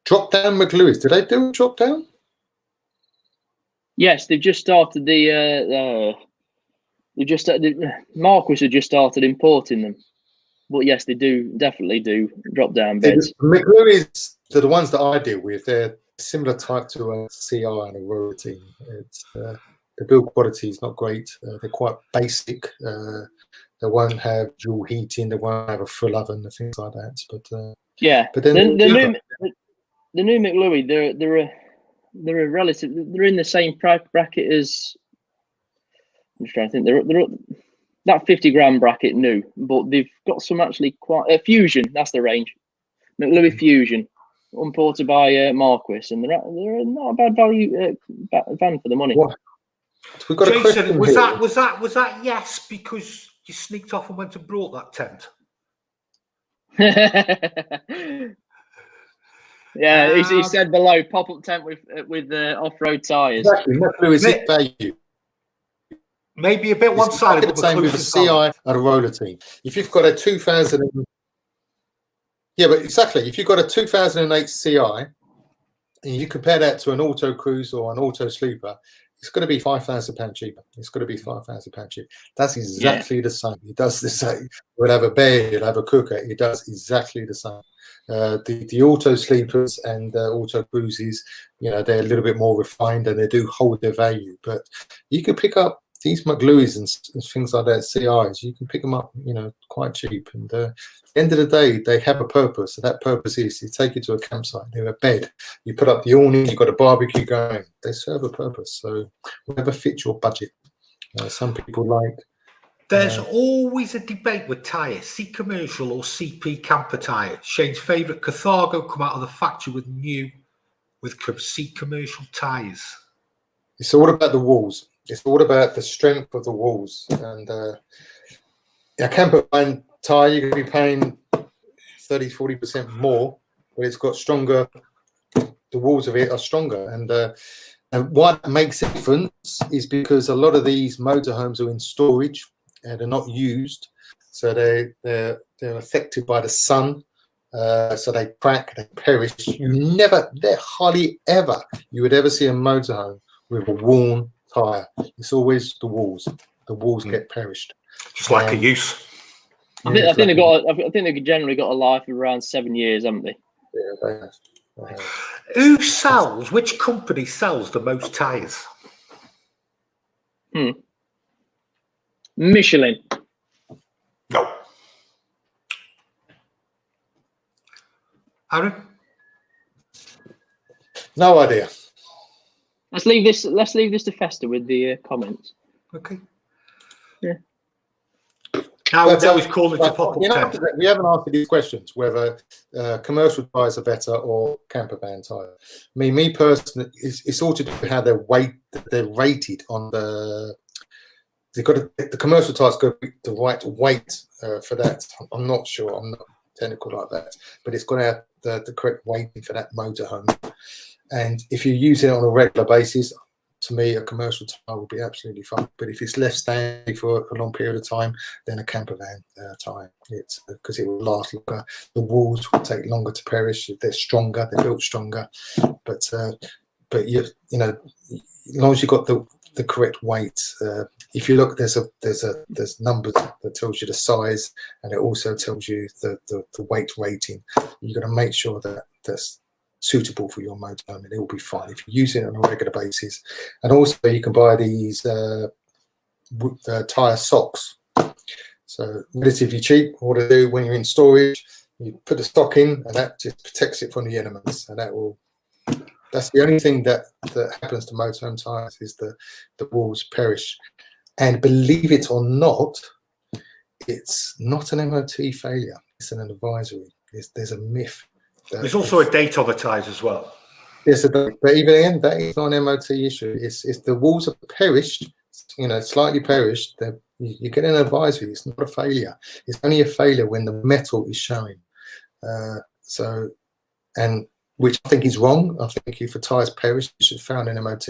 Drop down McLuhan. Did they do a drop down? Yes, they've just started Marquis had just started importing them. But yes, they definitely do drop down beds. McLuhan's, the ones that I deal with, they're similar type to a CI and a Royal Team. It's the build quality is not great. They're quite basic. They won't have dual heating. They won't have a full oven and things like that. But yeah, but then the new McLuhan, they're a relative. They're in the same price bracket as. I'm just trying to think. They're that 50 grand bracket new, but they've got some actually quite Fusion. That's the range. McLuhan Fusion, imported by Marquis, and they're not a bad value van for the money. What? We've got Jason, was that yes because you sneaked off and went and brought that tent? Yeah, he said below pop-up tent with off-road tyres. Exactly, McLuhan's value. Maybe a bit one-sided. The same with a CI and a roller team. If you've got a 2000, yeah, but exactly. If you've got a 2008 CI and you compare that to an auto cruise or an auto sleeper, it's going to be £5,000 cheaper. It's going to be £5,000 cheaper. That's exactly the same. It does the same. You'll have a bed, you'll have a cooker. It does exactly the same. The auto sleepers and auto cruises, they're a little bit more refined and they do hold their value. But you can pick up these McLuhans and things like that, CIs, you can pick them up, quite cheap. And at the end of the day, they have a purpose. So that purpose is you take you to a campsite, you have a bed, you put up the awning, you've got a barbecue going. They serve a purpose. So whatever fits your budget. Some people like. There's always a debate with tyres, C commercial or CP camper tyre. Shane's favourite Carthago come out of the factory with C commercial tyres. It's all about the walls. It's all about the strength of the walls. And a Campervan tyre, you're going to be paying 30-40% more, but it's got stronger. The walls of it are stronger. And what makes it different is because a lot of these motorhomes are in storage and they're not used, so they're affected by the sun. So they crack, they perish. Hardly ever you would ever see a motorhome with a worn tyre. It's always the walls. The walls get perished. Just like a use. I think they've generally got a life of around 7 years, haven't they? Yeah, they have. Which company sells the most tyres? Michelin. No. Aaron? No idea. Let's leave this to fester with the comments. Okay. Yeah. Now it's always called it to pop up. We haven't answered these questions whether commercial tyres are better or campervan tyres. Me personally, it's all to do with how they're rated on the. The commercial tyres got the right weight for that. I'm not sure. I'm not technical like that, but it's got to have the correct weighting for that motorhome. And if you use it on a regular basis, to me, a commercial tyre will be absolutely fine. But if it's left standing for a long period of time, then a campervan tyre. It's because it will last longer. The walls will take longer to perish. They're stronger. They're built stronger. But you know, as long as you've got the correct weight. If you look, there's numbers that tells you the size, and it also tells you the weight rating. You've got to make sure that that's suitable for your motorhome, and it will be fine if you use it on a regular basis. And also, you can buy these tyre socks. So relatively cheap. What to do when you're in storage, you put the stock in, and that just protects it from the elements, and that's the only thing that happens to motorhome tyres, is the walls perish. And believe it or not, it's not an MOT failure. It's an advisory. There's a myth. There's also a date on the tyres as well. Yes, but even then, that is not an MOT issue. It's the walls have perished, you know, slightly perished. You get an advisory. It's not a failure. It's only a failure when the metal is showing. Which I think is wrong. I think if a tyre's perished, you should found an MOT,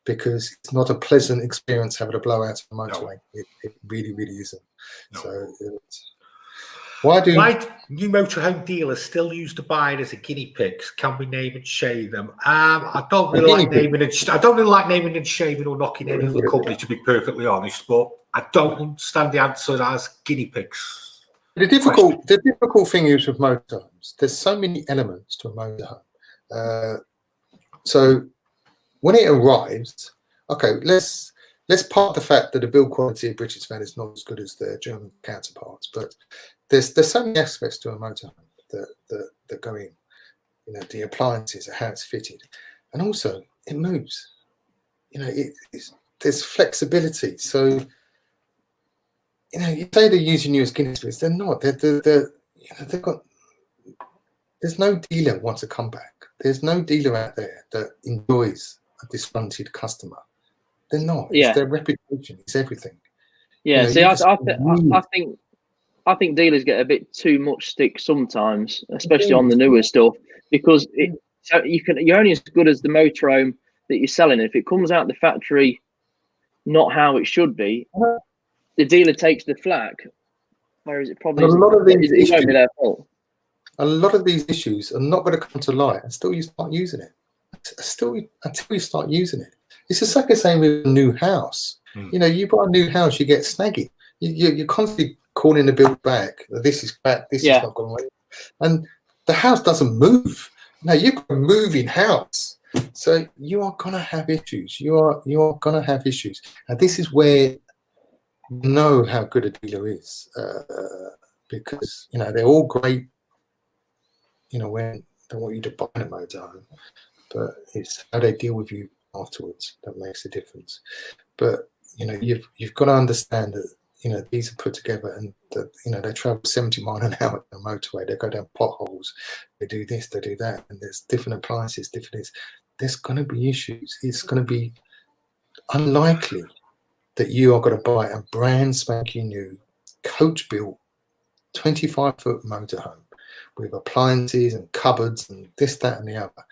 because it's not a pleasant experience having a blowout on the motorway. No. It really, really isn't. No. So why do new motorhome dealers still use the buyer as a guinea pigs? Can we name and shame them? I don't really like naming and shaming or knocking any other company, to be perfectly honest. But I don't understand the answer as guinea pigs. The difficult thing is with motorhomes, there's so many elements to a motorhome. So when it arrives, okay, let's park the fact that the build quality of British van is not as good as their German counterparts, but there's so many aspects to a motorhome that go in. You know, the appliances, how it's fitted, and also it moves. You know, there's flexibility. So, you know, you say they're using you as guinea pigs. They're not. They've got. There's no dealer wants to come back. There's no dealer out there that enjoys a disgruntled customer. They're not. Yeah. It's their reputation. It's everything. Yeah. You know, I think dealers get a bit too much stick sometimes, especially on the newer stuff, because you're only as good as the motorhome that you're selling. If it comes out the factory not how it should be, the dealer takes the flak, whereas it probably won't be their fault. A lot of these issues are not going to come to light until you start using it. Until you start using it. It's just like the same with a new house. You know, you buy a new house, you get snaggy. You're constantly calling the build back. This is back. This is not going right. And the house doesn't move. Now you've got a moving house, so you are going to have issues. You are going to have issues, and this is where you know how good a dealer is, because you know they're all great. You know, when they want you to buy a motorhome, but it's how they deal with you afterwards that makes a difference. But you know, you've got to understand that, you know, these are put together, and you know, they travel 70 miles an hour on the motorway. They go down potholes. They do this. They do that. And there's different appliances. There's going to be issues. It's going to be unlikely that you are going to buy a brand spanking new coach built 25-foot motorhome with appliances and cupboards and this, that, and the other.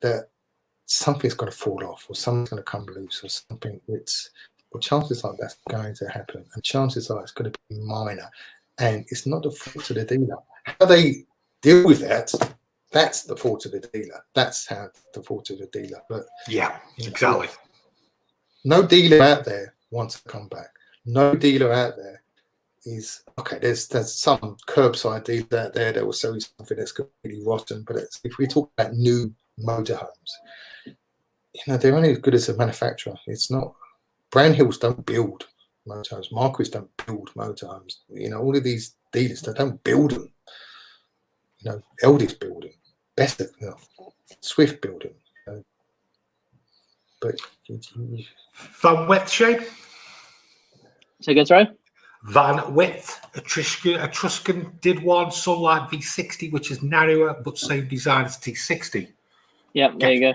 That something's going to fall off, or something's going to come loose, or something. Well, chances are that's going to happen, and chances are it's going to be minor, and it's not the fault of the dealer. How they deal with that's the fault of the dealer. That's how the fault of the dealer. But yeah, exactly. No dealer out there wants to come back. No dealer out there is okay. There's some curbside dealer out there that will sell you something that's completely rotten. But if we talk about new motorhomes, you know, they're only as good as a manufacturer. It's not. Brand Hills don't build motorhomes. Marquis don't build motorhomes. You know, all of these dealers, they don't build them. You know, Eldis build them. Better, you know, Swift build them. You know. But Van Width shape? Say again, sorry? Van Width. Etruscan did one, Sunlight V60, which is narrower but same design as T60. Yeah, there you go.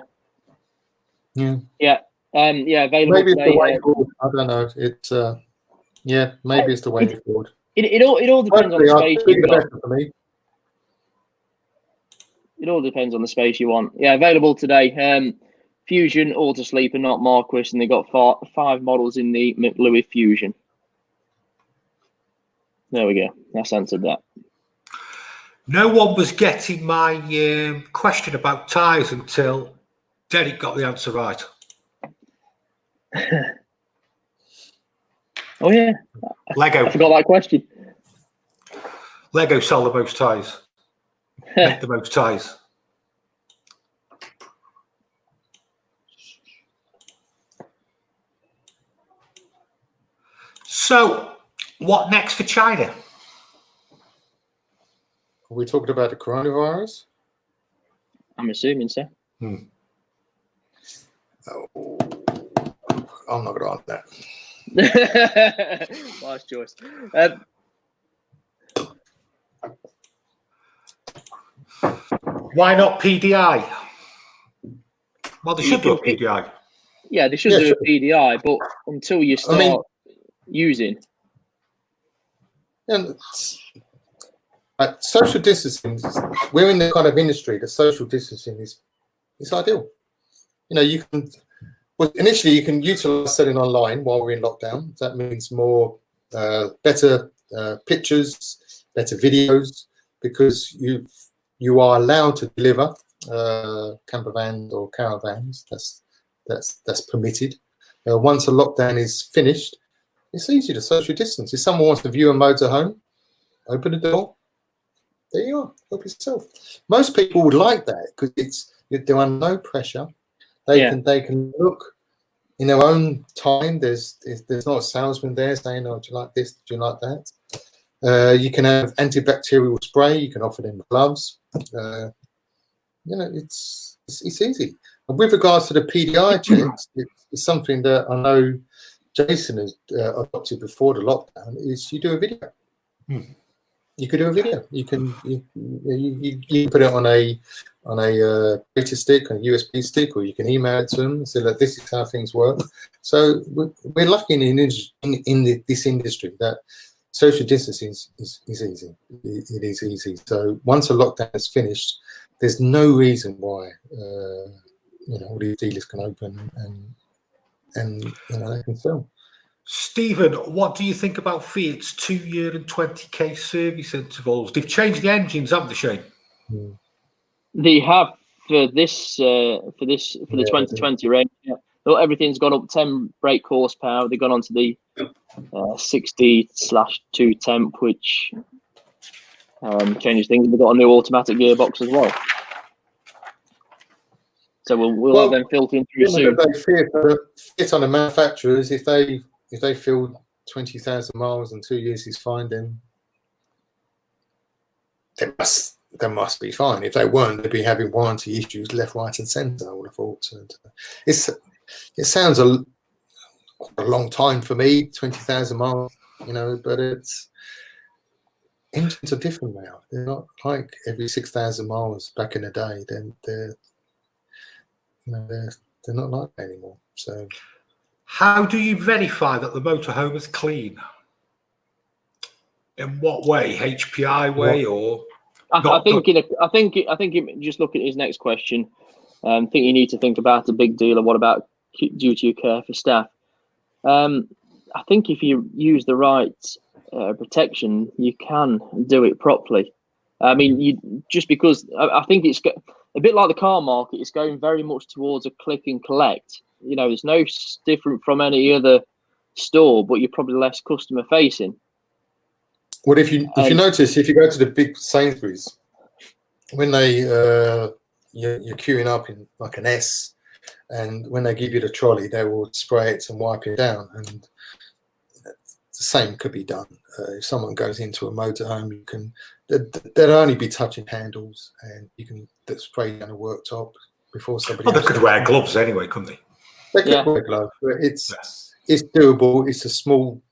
Yeah. Yeah. Available. Maybe it's the way forward. I don't know. It's maybe it's the way forward. It all depends on the space you want. It all depends on the space you want. Yeah, available today. If Fusion, Auto Sleeper, not Marquis, and they got five models in the McLuhan Fusion. There we go. That's answered that. No one was getting my question about tyres until Derek got the answer right. Oh yeah, Lego. I forgot that question. Lego sell the most tyres. Make the most tyres. So, what next for China? Are we talking about the coronavirus? I'm assuming so. Oh, I'm not going to answer that. Nice choice. Why not PDI? Well, they should do a PDI. Yeah, they should do a PDI, but until you start using. And social distancing, we're in the kind of industry that social distancing is ideal. You know, you can, well, initially you can utilize selling online while we're in lockdown. That means more, better pictures, better videos, because you are allowed to deliver campervans or caravans. That's permitted. Once a lockdown is finished, it's easy to social distance. If someone wants to view a motorhome, open the door. There you are. Help yourself. Most people would like that because they're under no pressure. They can look in their own time. There's not a salesman there saying, "Oh, do you like this? Do you like that?" You can have antibacterial spray. You can offer them gloves. You know, it's easy. And with regards to the PDI checks, it's something that I know Jason has adopted before the lockdown. Is you do a video. You could do a video. You can put it on a data stick, on a USB stick, or you can email it to them and say, "Look, this is how things work." So we're lucky in this industry that social distancing is easy. It is easy. So once a lockdown is finished, there's no reason why all these dealers can open and they can sell. Stephen, what do you think about Fiat's 2-year and 20k service intervals? They've changed the engines, haven't they, Shane? They have for the 2020 range. Yeah. Everything's gone up 10 brake horsepower. They've gone on to the 60/2 temp, which changes things. They've got a new automatic gearbox as well. So we'll have them filtering through soon. Fit on the manufacturers, if they feel 20,000 miles and 2 years is fine, then they must be fine. If they weren't, they'd be having warranty issues left, right, and centre. I would have thought. It sounds a long time for me, 20,000 miles, but engines are different now. They're not like every 6,000 miles back in the day. Then they're not like that anymore. So, how do you verify that the motorhome is clean? In what way? HPI way or? I think just look at his next question. I think you need to think about a big dealer. What about duty of care for staff? I think if you use the right protection, you can do it properly. I mean, just because I think it's a bit like the car market. It's going very much towards a click and collect. It's no different from any other store, but you're probably less customer facing. Well, if you notice, if you go to the big Sainsbury's, when they you're queuing up in like an S, and when they give you the trolley, they will spray it and wipe it down. And the same could be done. If someone goes into a motorhome, they'll only be touching handles, and you can spray down a worktop before somebody. Well, they could wear gloves anyway, couldn't they? They could wear gloves, but it's doable. It's a small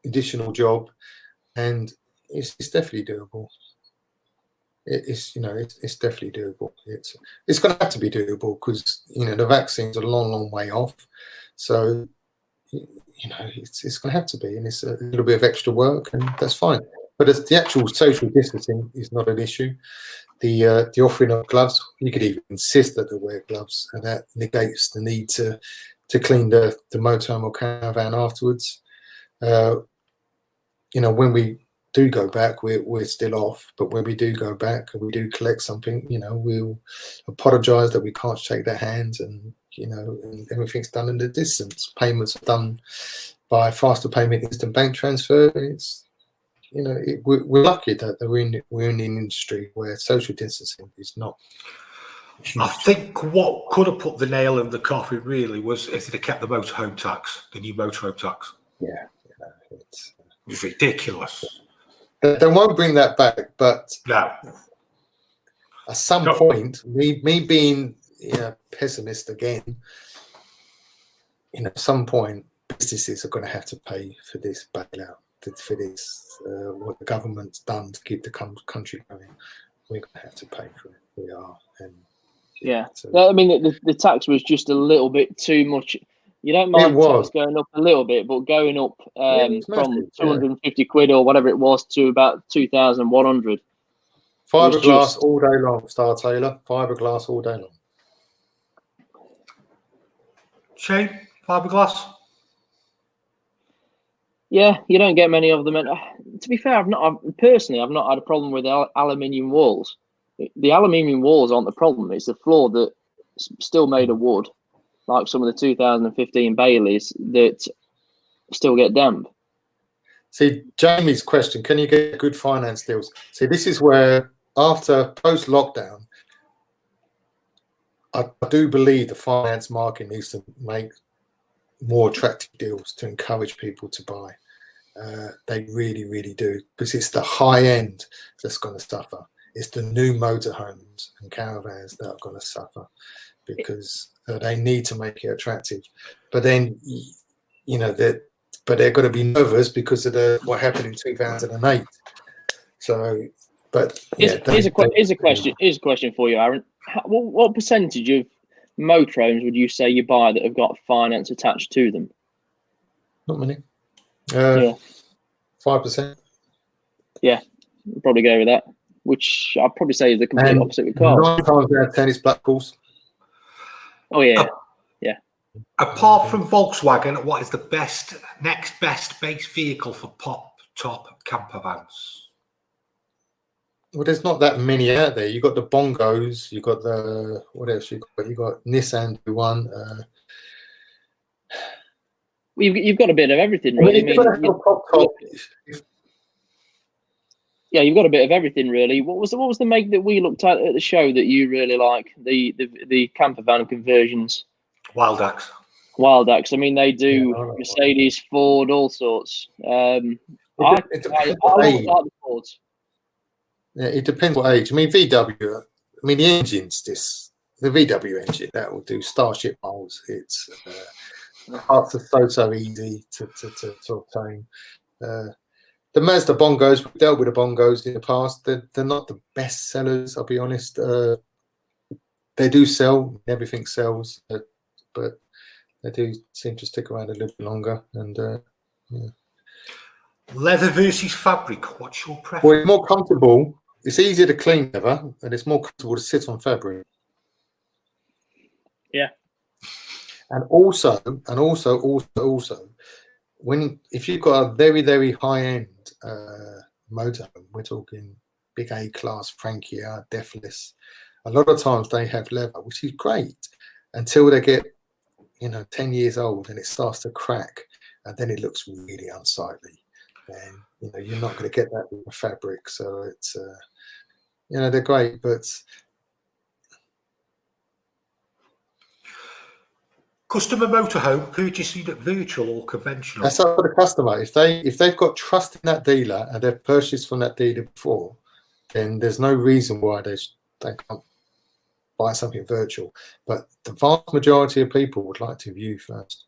additional job, and it's definitely doable. It's definitely doable. It's going to have to be doable because the vaccine's a long way off. So it's going to have to be, and it's a little bit of extra work, and that's fine. But as the actual social distancing is not an issue. The offering of gloves, you could even insist that they wear gloves, and that negates the need to clean the motorhome or caravan afterwards. When we do go back, we're still off, but when we do go back and we do collect something, we'll apologise that we can't shake their hands, and and everything's done in the distance. Payments are done by faster payment, instant bank transfer. It's we're lucky that we're in an industry where social distancing is not. I think what could have put the nail in the coffin really was if they'd have kept the motorhome tax, the new motorhome tax. Yeah, It was ridiculous. They won't bring that back, but No. at some point, me being pessimist again, at some point, businesses are going to have to pay for this bailout, for this what the government's done to keep the country going. We're going to have to pay for it. We are. And yeah. so, I mean, the tax was just a little bit too much. You don't mind the tax going up a little bit, but going up from 250 quid or whatever it was to about 2,100. Fiberglass all day long, Star Taylor. Fiberglass all day long. Shane, fiberglass? Yeah, you don't get many of them. And to be fair, I've not had a problem with aluminium walls. The aluminium walls aren't the problem. It's the floor that's still made of wood, like some of the 2015 Baileys that still get damp. See, Jamie's question, can you get good finance deals? See, this is where, after post-lockdown, I do believe the finance market needs to make more attractive deals to encourage people to buy. They really, really do, because it's the high end that's going to suffer. It's the new motorhomes and caravans that are going to suffer, because they need to make it attractive. But then, they're going to be nervous because of what happened in 2008. So, but yeah, here's a question for you, Aaron. What percentage of motorhomes would you say you buy that have got finance attached to them? Not many. 5%. Yeah, I'd probably go with that. Which I'd probably say is the complete opposite with cars. 9 times out of 10 is black balls. Oh yeah, yeah. Apart from Volkswagen, what is the next best base vehicle for top campervans? Well, there's not that many out there. You got the Bongos. You got the what else? You got Nissan one. You've got a bit of everything, really. Yeah, you've got a bit of everything, really. What was the make that we looked at the show that you really like? The campervan conversions. Wild Axe. I mean, they do Mercedes, Ford, all sorts. I like the Fords. Yeah, it depends what age. I mean, VW. I mean, the engine's the VW engine that will do Starship miles. It's parts are so easy to obtain. The Mazda Bongos, we've dealt with the Bongos in the past. They're not the best sellers, I'll be honest. They do sell, everything sells, but they do seem to stick around a little bit longer. And yeah. Leather versus fabric, what's your preference? Well, it's more comfortable. It's easier to clean leather, and it's more comfortable to sit on fabric. Yeah. And also, if you've got a very, very high-end motorhome, we're talking big A-class Frankia, Deathless, a lot of times they have leather, which is great until they get, 10 years old and it starts to crack, and then it looks really unsightly. And, you're not going to get that with the fabric. So it's, they're great, but... Customer motorhome, purchasing it virtual or conventional? That's up to the customer. If they've got trust in that dealer and they've purchased from that dealer before, then there's no reason why they can't buy something virtual. But the vast majority of people would like to view first,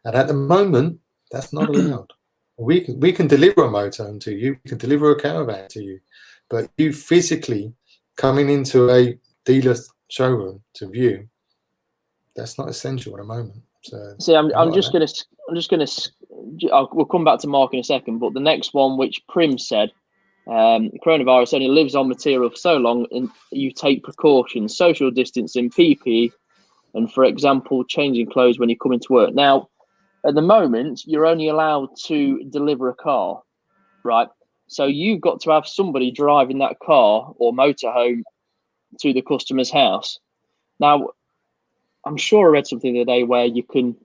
and at the moment, that's not allowed. We can deliver a motorhome to you, we can deliver a caravan to you, but you physically coming into a dealer's showroom to view, that's not essential at the moment. So see, we'll come back to Mark in a second, but the next one, which Prim said, Coronavirus only lives on material for so long, and you take precautions, social distancing, PPE, and, for example, changing clothes when you come into work. Now, at the moment, you're only allowed to deliver a car, right? So you've got to have somebody driving that car or motorhome to the customer's house. Now, I'm sure I read something the other day where you can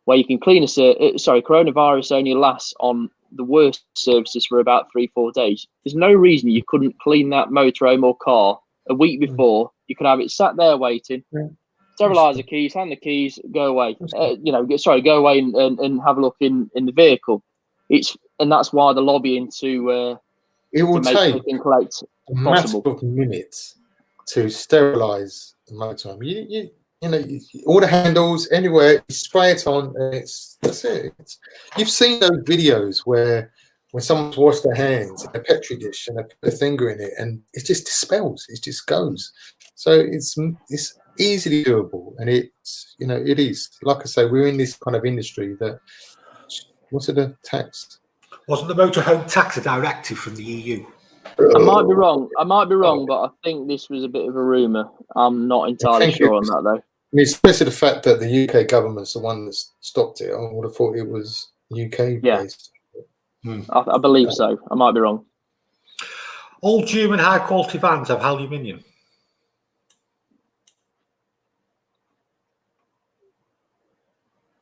clean coronavirus only lasts on the worst services for about 3-4 days. There's no reason you couldn't clean that motorhome or car a week before. You could have it sat there waiting, sterilise the keys, hand the keys, go away. Go away and have a look in the vehicle. And that's why the lobbying to it will take click and collect a matter of minutes to sterilise the motorhome. You know, all the handles, anywhere, you spray it on, and that's it. You've seen those videos where when someone's washed their hands in a petri dish and they put their finger in it, and it just dispels, it just goes. So it's easily doable, and it is. Like I say, we're in this kind of industry that. What's it a tax? Wasn't the motorhome tax a directive from the EU? I might be wrong, but I think this was a bit of a rumour. I'm not entirely sure on that, though. I mean, especially the fact that the UK government's the one that stopped it. I would have thought it was UK based. I believe so. I might be wrong. All German high quality vans have aluminium.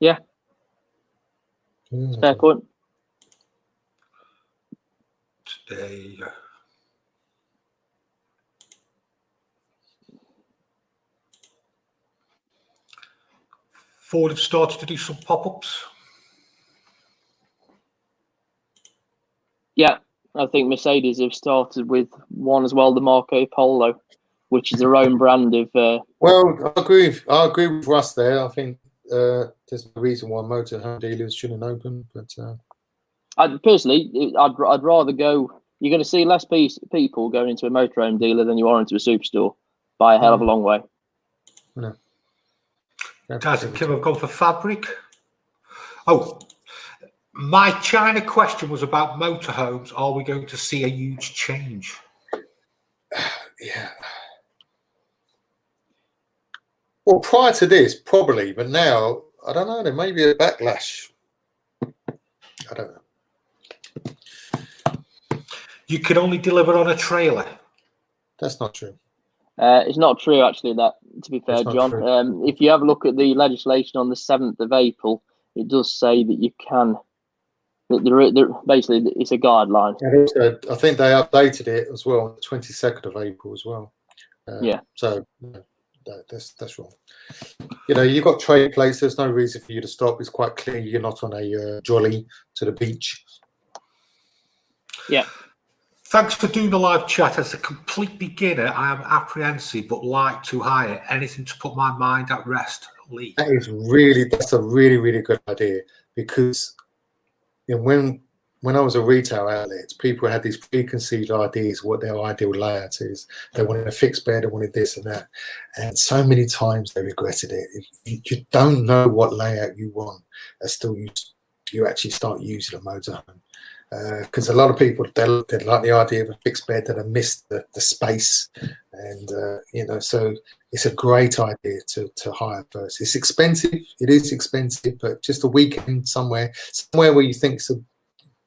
Yeah. Fair point. Today. Ford have started to do some pop-ups. Yeah, I think Mercedes have started with one as well, the Marco Polo, which is their own brand of. Well, I agree with Russ there. I think there's no reason why motorhome dealers shouldn't open, but. I'd rather go. You're going to see less people going into a motorhome dealer than you are into a superstore by a hell of a long way. No. Taz and Kim have gone for fabric. Oh, my China question was about motorhomes. Are we going to see a huge change? Yeah. Well, prior to this, probably, but now, I don't know, there may be a backlash. I don't know. You can only deliver on a trailer. That's not true. It's not true, actually, that, to be fair, John. If you have a look at the legislation on the 7th of April, it does say that you can. Basically, it's a guideline. And also, I think they updated it as well on the 22nd of April as well. So that's wrong. You know, you've got trade plates. There's no reason for you to stop. It's quite clear you're not on a jolly to the beach. Yeah. Thanks for doing the live chat. As a complete beginner, I am apprehensive but like to hire anything to put my mind at rest. Lee. That's a really, really good idea, because you know, when I was a retail outlet, people had these preconceived ideas what their ideal layout is. They wanted a fixed bed, they wanted this and that, and so many times they regretted it. You don't know what layout you want until you actually start using a motorhome. Because a lot of people they like the idea of a fixed bed that have missed the space, and so it's a great idea to hire first. It's expensive, it is expensive, but just a weekend somewhere where you think it's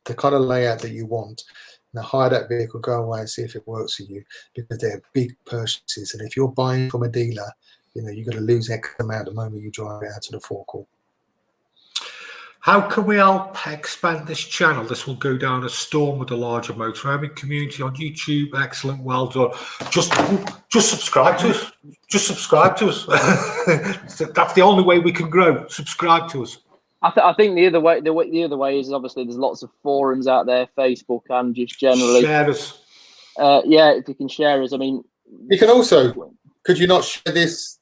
the kind of layout that you want. Now hire that vehicle, go away and see if it works for you, because they're big purchases, and if you're buying from a dealer, you know you're going to lose X amount the moment you drive it out to the forecourt. How can we help expand this channel? This will go down a storm with the larger motorhoming community on YouTube. Excellent, well done. Just subscribe to us. Just subscribe to us. That's the only way we can grow. Subscribe to us. I think the other way is obviously there's lots of forums out there, Facebook, and just generally share us. If you can share us. I mean, you can also. Could you not share this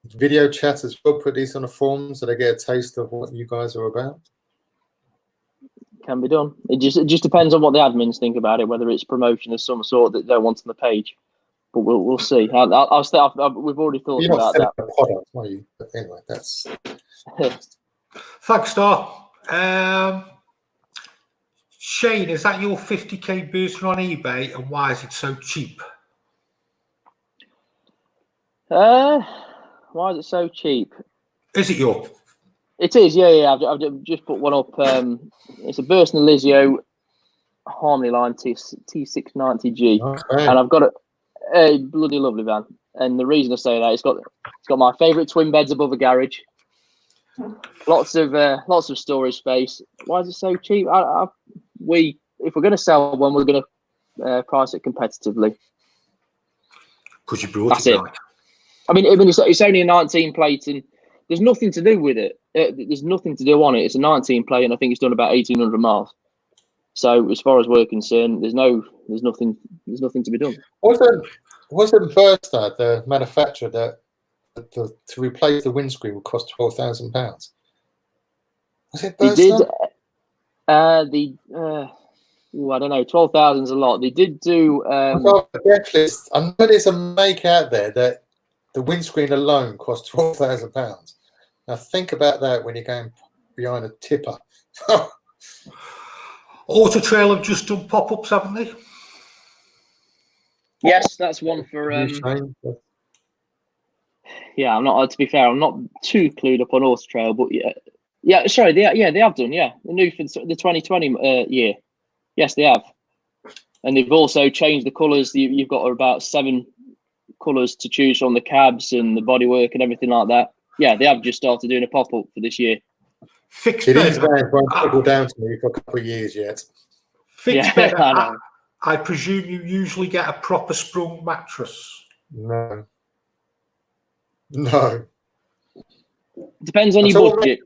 video chat as well? Put these on a forum so they get a taste of what you guys are about. Can be done. It just depends on what the admins think about it, whether it's promotion of some sort that they want on the page. But we'll see. I'll start. We've already thought about that. A product, are you? But anyway, that's. Thanks, Star. Shane, is that your 50k booster on eBay, and why is it so cheap? Why is it so cheap? Is it your? It is, yeah. I've just put one up. It's a Burst Lizio Harmony Line T690G, and I've got a bloody lovely van. And the reason I say that, it's got my favourite twin beds above a garage. Lots of storage space. Why is it so cheap? If we're going to sell one, we're going to price it competitively. Because you brought That's it. it. Right. I mean, it's only a 19 plate, and there's nothing to do with it. There's nothing to do on it. It's a 19 plate, and I think it's done about 1,800 miles. So, as far as we're concerned, there's nothing to be done. Wasn't Burster the manufacturer that to replace the windscreen would cost £12,000? Was it Burster? They did. I don't know. 12,000 is a lot. They did do. I know there's a make out there that the windscreen alone costs £12,000. Now think about that when you're going behind a tipper. Auto Trail have just done pop-ups, haven't they? Yes, that's one for. Yeah, I'm not. To be fair, I'm not too clued up on Auto Trail, but yeah. Sorry, they have done. Yeah, the new for the 2020 year. Yes, they have, and they've also changed the colours. You've got about 7 colours to choose from, the cabs and the bodywork and everything like that. Yeah, they have just started doing a pop-up for this year. Fixed bed won't trickle down to me for a couple of years yet. Fixed bed. I presume you usually get a proper sprung mattress. No. Depends on your budget.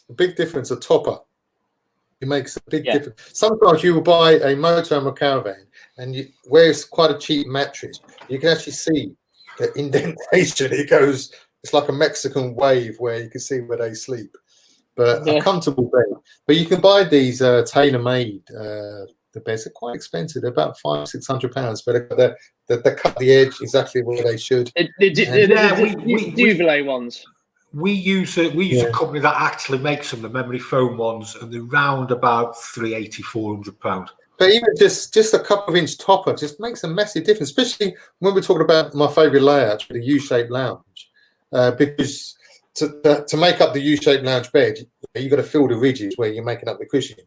The big difference, a topper. It makes a big difference. Sometimes you will buy a motorhome or caravan, and where it's quite a cheap mattress, you can actually see the indentation. It's like a Mexican wave where you can see where they sleep. But a comfortable bed. But you can buy these tailor-made. The beds are quite expensive. They're about £500-600, but they cut the edge exactly where they should. The Duvet ones. We use a company that actually makes them, the memory foam ones, and they're round about £380-400. But even just a couple of inch topper just makes a massive difference, especially when we're talking about my favourite layout, the U-shaped lounge, because to make up the U-shaped lounge bed, you've got to fill the ridges where you're making up the cushions,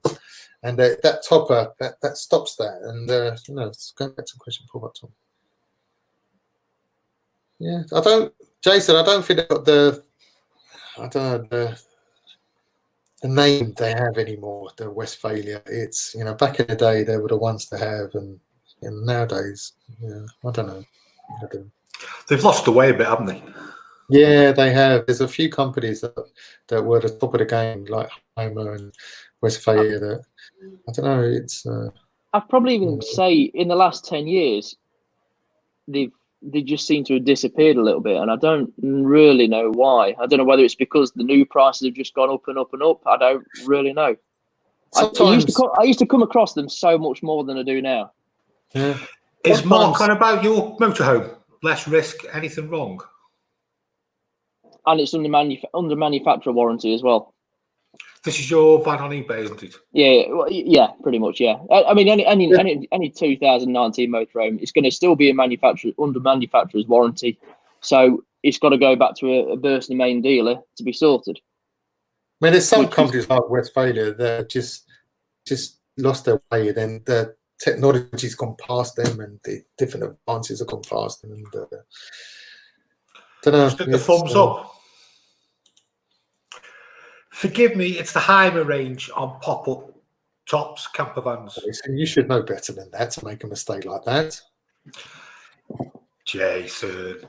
and that topper that stops that. And going back to the question before about Tom. Yeah, Jason, I don't think they've got the name they have anymore, the Westphalia. It's, back in the day they were the ones to have, and nowadays, I don't know. They've lost the way a bit, haven't they? Yeah, they have. There's a few companies that were the top of the game, like Homer and Westphalia. That I don't know. It's. I'd probably even say in the last 10 years, they just seem to have disappeared a little bit, and I don't really know why. I don't know whether it's because the new prices have just gone up and up and up. I don't really know. I used to come across them so much more than I do now. Yeah. Is Mark on about your motorhome? Less risk, anything wrong? And it's under manufacturer warranty as well. This is your van on eBay, isn't it? Yeah, pretty much. Yeah, I mean, any 2019 motorhome, it's going to still be under manufacturer's warranty, so it's got to go back to a Burst main dealer to be sorted. I mean, there's some companies like Westphalia that just lost their way, and then the technology's gone past them, and the different advances have gone past them, and don't know. Just the thumbs up. Forgive me, it's the Heimer range on pop-up tops, Campervans. You should know better than that to make a mistake like that. Jason.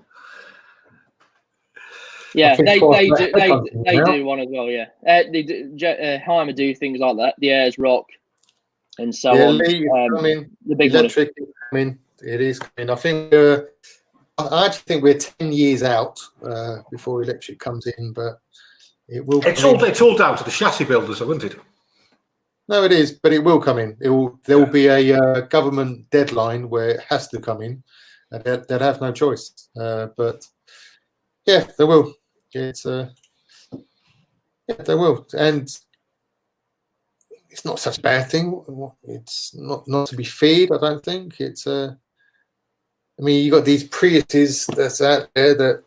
Yeah, they do one as well, yeah. Heimer do things like that, the Airs Rock and so on. The big electric one. It is coming. I think I actually think we're 10 years out before electric comes in, but it will. It's all down to the chassis builders, isn't it? No, it is, but it will come in. There will be a government deadline where it has to come in, and they'll have no choice. But yeah, they will. They will. And it's not such a bad thing. It's not to be feared. I don't think it's. I mean, you got these Priuses that's out there that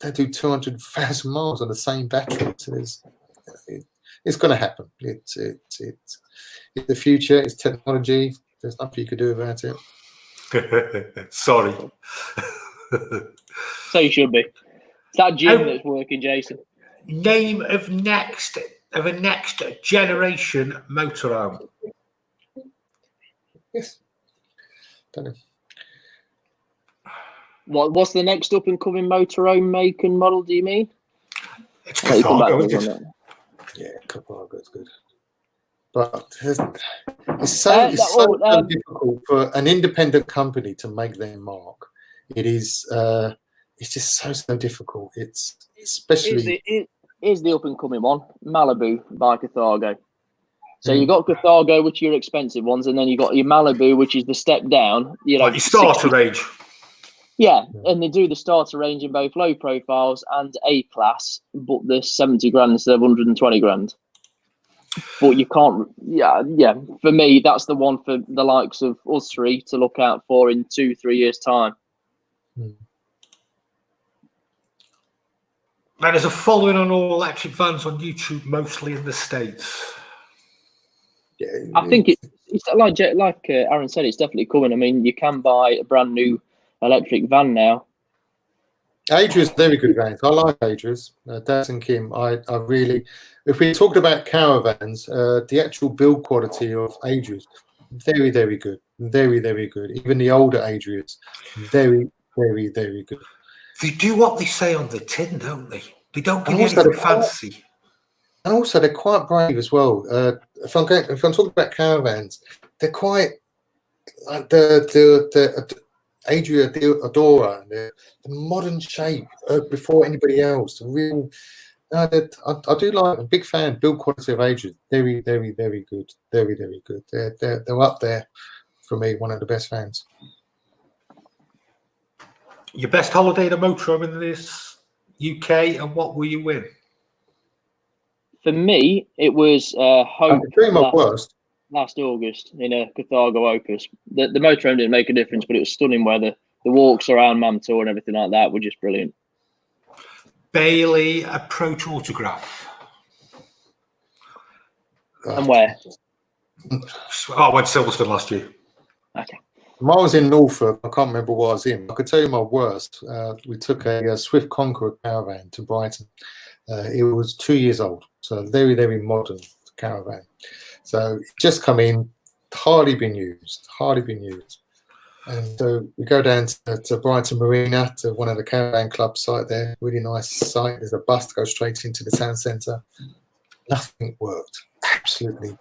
they do 200,000 miles on the same battery. So it's going to happen. It's the future. It's technology. There's nothing you could do about it. Sorry. So you should be. It's that gym that's working, Jason. Name of a next generation motorhome. Yes. Don't know. What's the next up and coming motorhome make and model? Do you mean? It's Cargo, isn't it? Yeah, Cargo is good. But it's so difficult for an independent company to make their mark. It is. It's just so difficult. It's especially. Here's the up and coming one: Malibu by Carthago. So you got Carthago, which are your expensive ones, and then you got your Malibu, which is the step down. You know, like your starter range. Yeah, and they do the starter range in both low profiles and A class, but they're 70 grand instead of 120 grand. But you can't, yeah. For me, that's the one for the likes of us three to look out for in 2-3 years' time. Now, there's a following on all electric vans on YouTube, mostly in the States. Yeah, I think it's like Aaron said, it's definitely coming. I mean, you can buy a brand new electric van now. Adria's very good vans. I like Adria's. Daz and Kim. I really. If we talked about caravans, the actual build quality of Adria's very, very good. Very, very good. Even the older Adria's, very, very, very good. They do what they say on the tin, don't they? They don't give you anything fancy. And also, they're quite brave as well. If I'm talking about caravans, they're quite like the Adria Adora, the modern shape before anybody else. The real, I do like. I'm a big fan. Build quality of Adria, very, very, very good. Very, very good. They're up there for me. One of the best fans. Your best holiday in a motorhome in this UK, and what will you win? For me, it was Hope last August in a Carthago Opus. The motorhome didn't make a difference, but it was stunning weather. The walks around Mamtor and everything like that were just brilliant. Bailey Approach Autograph. And where? I went to Silverstone last year. Okay. I was in Norfolk. I can't remember what I was in. I could tell you my worst. We took a Swift Conqueror caravan to Brighton. It was 2 years old, so a very, very modern caravan. So it just come in, hardly been used. And so we go down to Brighton Marina, to one of the caravan club site there. Really nice site. There's a bus to go straight into the town centre. Nothing worked. Absolutely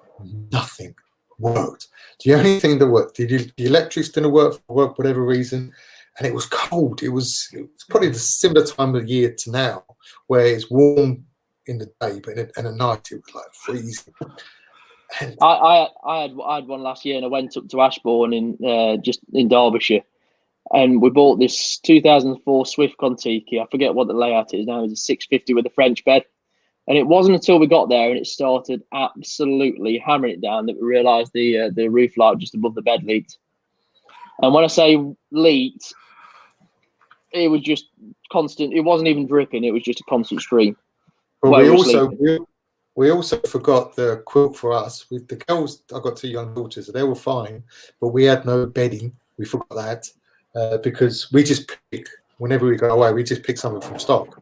nothing worked. The only thing that worked, the electrics didn't work for whatever reason, and it was cold. It was probably the similar time of year to now, where it's warm in the day, but and at night it was like freezing. And I had one last year, and I went up to Ashbourne in just in Derbyshire, and we bought this 2004 Swift Contiki. I forget what the layout is now. It's a 650 with a French bed. And it wasn't until we got there and it started absolutely hammering it down that we realised the roof light just above the bed leaked. And when I say leaked, it was just constant. It wasn't even dripping. It was just a constant stream. But we also forgot the quilt for us. With the girls, I got 2 young daughters, so they were fine. But we had no bedding. We forgot that because we just pick, whenever we go away, we just pick something from stock.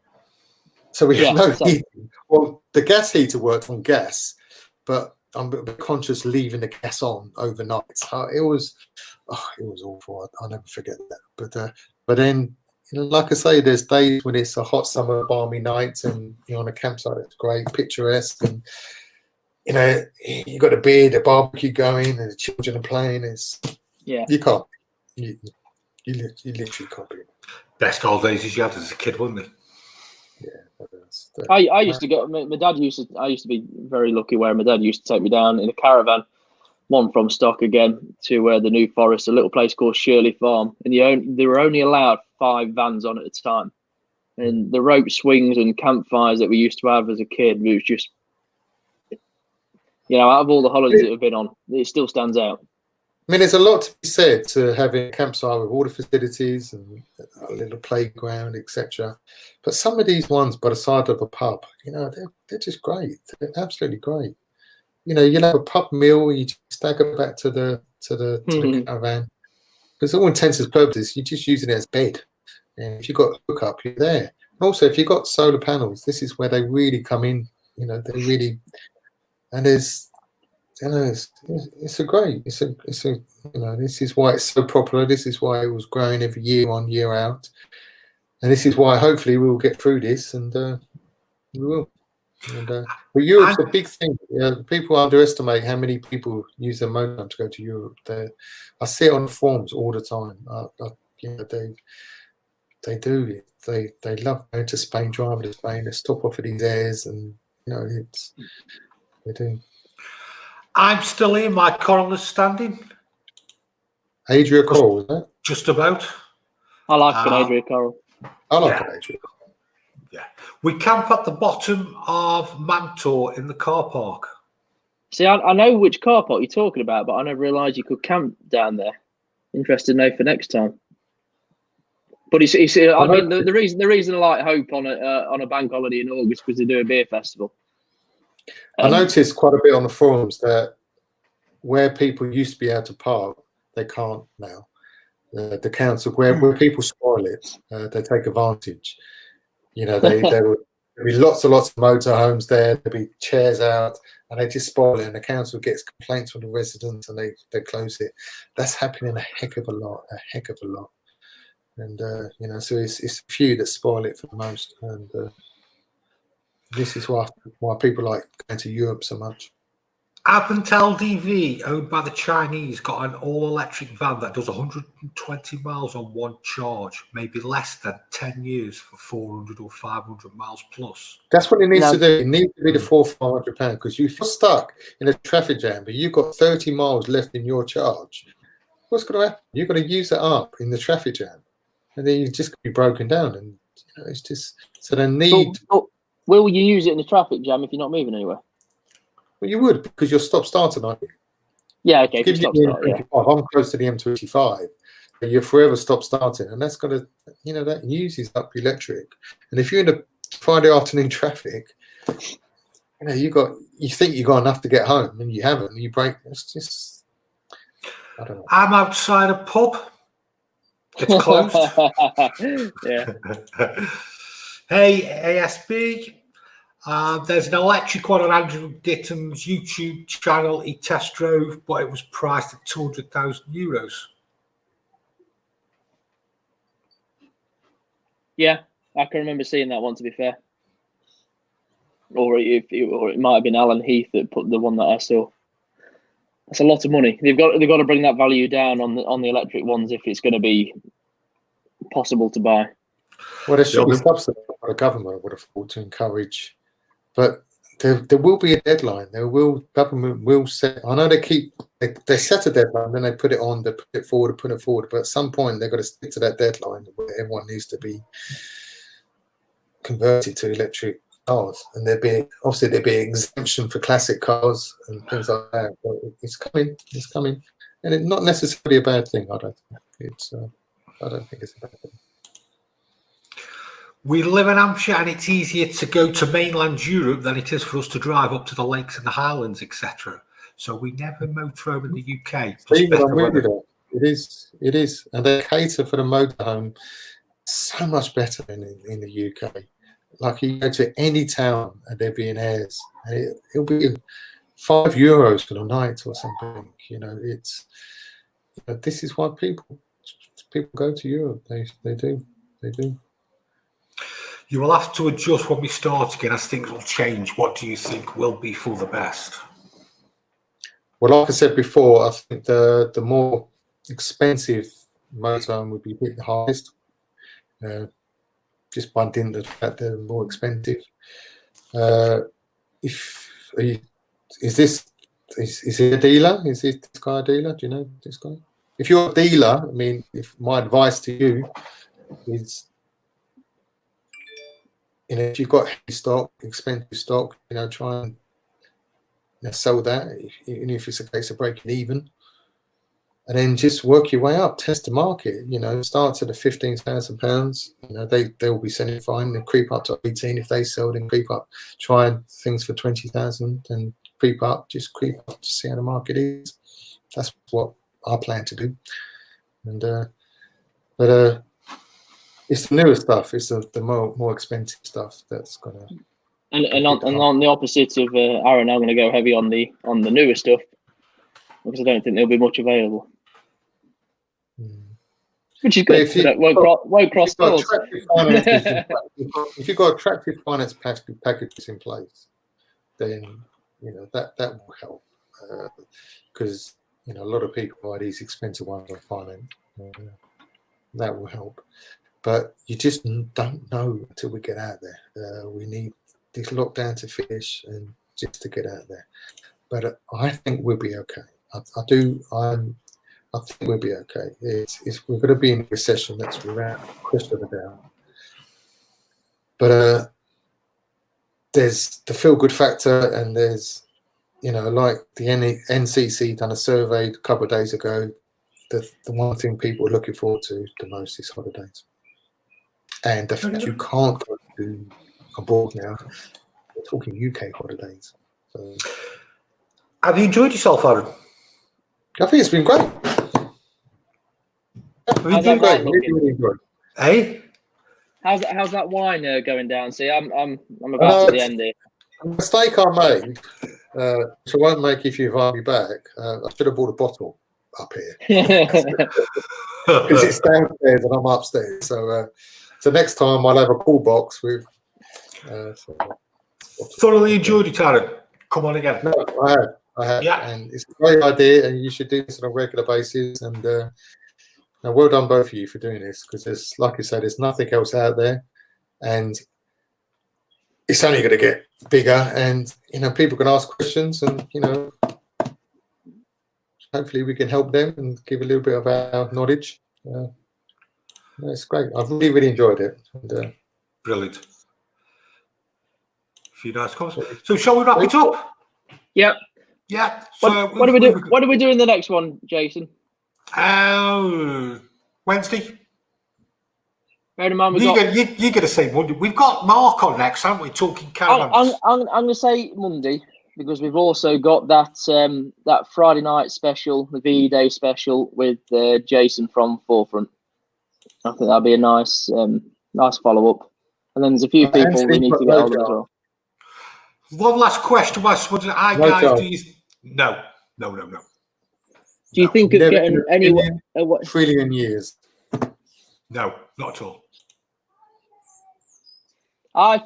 So we have no heating. Well, the gas heater worked on gas, but I'm a bit conscious leaving the gas on overnight. So it was awful. I'll never forget that. But then, like I say, there's days when it's a hot summer, balmy night, and you're on a campsite. It's great, picturesque, and you got a beer, the barbecue going, and the children are playing. You can't. You literally can't be. Best holidays you had as a kid, wasn't it? Yeah, I used to go. My dad I used to be very lucky where my dad used to take me down in a caravan, one from stock again, to the New Forest, a little place called Shirley Farm, and they were only allowed 5 vans on at a time, and the rope swings and campfires that we used to have as a kid, it was just, You know, out of all the holidays that we've been on, it still stands out. I mean, there's a lot to be said to having a campsite with all the facilities and a little playground, etc. But some of these ones by the side of a pub, you know, they're just great. They're absolutely great. You know, you'll have a pub meal, you just stagger back to the caravan. Because all intents and purposes, you're just using it as bed. And if you've got a hookup, you're there. Also, if you've got solar panels, this is where they really come in. You know, they really, and there's, you know, it's a you know, this is why it's so popular. This is why it was growing every year on, year out, and this is why hopefully we will get through this, and we will. And but Europe's a big thing. People underestimate how many people use their motorhome to go to Europe. I see it on the forums all the time. You know, they do it. They love going to Spain, driving to Spain. They stop off at these airs, and you know, they do. I'm still here. My coral is standing. Adria Coral, is that? Just about. I like an Adria Coral. I like an Adria Coral. Yeah. We camp at the bottom of Mantor in the car park. See, I know which car park you're talking about, but I never realised you could camp down there. Interested to know for next time. But I mean, the reason I like Hope on a bank holiday in August because they do a beer festival. I noticed quite a bit on the forums that where people used to be able to park, they can't now. The council, where people spoil it, they take advantage. You know, there will be lots and lots of motorhomes there. There'll be chairs out, and they just spoil it. And the council gets complaints from the residents, and they close it. That's happening a heck of a lot. And you know, so it's a few that spoil it for the most. And this is why people like going to Europe so much. Aventel DV, owned by the Chinese, got an all-electric van that does 120 miles on one charge, maybe less than 10 years for 400 or 500 miles plus. That's what it needs to do. It needs to be the £400-500 because you're stuck in a traffic jam, but you've got 30 miles left in your charge. What's going to happen? You're going to use it up in the traffic jam, and then you're just going to be broken down. And you know, it's just so they need. So, will you use it in the traffic jam if you're not moving anywhere? Well, you would because you're stop starting, aren't you? Yeah, okay. Stop start, yeah. I'm close to the M25, but you're forever stop starting, and that's going to, you know, that uses up electric. And if you're in a Friday afternoon traffic, you know, you think you got enough to get home, and you haven't. And you break. It's just, I don't know. I'm outside a pub. It's closed. Yeah. Hey, ASB. There's an electric one on Andrew Ditton's YouTube channel he test drove, but it was priced at €200,000. Yeah, I can remember seeing that one, to be fair. Or it might have been Alan Heath that put the one that I saw. That's a lot of money. They've got to bring that value down on the electric ones if it's going to be possible to buy. Well, there should be subsidy for the government would afford to encourage. But there will be a deadline. Government will set. I know they set a deadline, then they put it on, they put it forward. But at some point, they've got to stick to that deadline where everyone needs to be converted to electric cars. And there'd be exemption for classic cars and things like that. But it's coming. It's coming, and it's not necessarily a bad thing. I don't think it's a bad thing. We live in Hampshire, and it's easier to go to mainland Europe than it is for us to drive up to the lakes and the highlands, etc. So we never motorhome in the UK. It is, and they cater for the motorhome so much better in the UK. Like you go to any town and they're being airs, and it'll be €5 for the night or something. You know, this is why people go to Europe. They do. You will have to adjust when we start again as things will change. What do you think will be for the best? Well, like I said before, I think the more expensive motorhome would be the highest. Just by dint of the fact they're more expensive. Is he a dealer? Is this guy a dealer? Do you know this guy? If you're a dealer, I mean, if my advice to you is, you know, if you've got heavy stock, expensive stock, you know, try and, sell that, even if it's a case of breaking even. And then just work your way up, test the market. Start at the £15,000. They'll be selling fine. Then creep up to 18 if they sell. Then creep up, try things for 20,000, and creep up to see how the market is. That's what I plan to do. And but it's the newer stuff. It's the more expensive stuff that's gonna. And on the opposite of Aaron, I'm going to go heavy on the newer stuff because I don't think there'll be much available. Which is good. Won't cross doors. If you've got attractive finance packages in place, then that will help, because a lot of people buy these expensive ones on finance. That will help, but you just don't know until we get out there. We need this lockdown to finish and just to get out there. But I think we'll be okay. I think we'll be okay. We're going to be in a recession, that's without question of a doubt. But there's the feel-good factor, and there's, like the NCC done a survey a couple of days ago. The one thing people are looking forward to the most is holidays. And the fact you can't go to abroad now, we're talking UK holidays. So, have you enjoyed yourself, Aaron? I think it's been great. It's been great. Really enjoyed. Hey, how's that wine going down? See, I'm about to the end here. A mistake I made, which I won't make if you invite me back. I should have bought a bottle up here because it's downstairs and I'm upstairs. So next time I'll have a cool box with. Thoroughly enjoyed it, Aaron. Come on again. No, I have, yeah. And it's a great idea, and you should do this on a regular basis. And well done both of you for doing this, because there's, like you said, there's nothing else out there, and it's only going to get bigger. And people can ask questions, and hopefully we can help them and give a little bit of our knowledge. It's great. I've really enjoyed it. And, brilliant. A few nice comments. So shall we wrap it up? Yep. Yeah. So what do we do? What do we do in the next one, Jason? Wednesday. Bear in mind, you're going to say Monday. We've got Mark on next, haven't we? Talking caravans. I'm going to say Monday, because we've also got that Friday night special, the VE Day special with Jason from Forefront. I think that'll be a nice follow up. And then there's a few people we need to get hold of as well. One last question. No. Do you think of getting anyone? Trillion years. No, not at all. I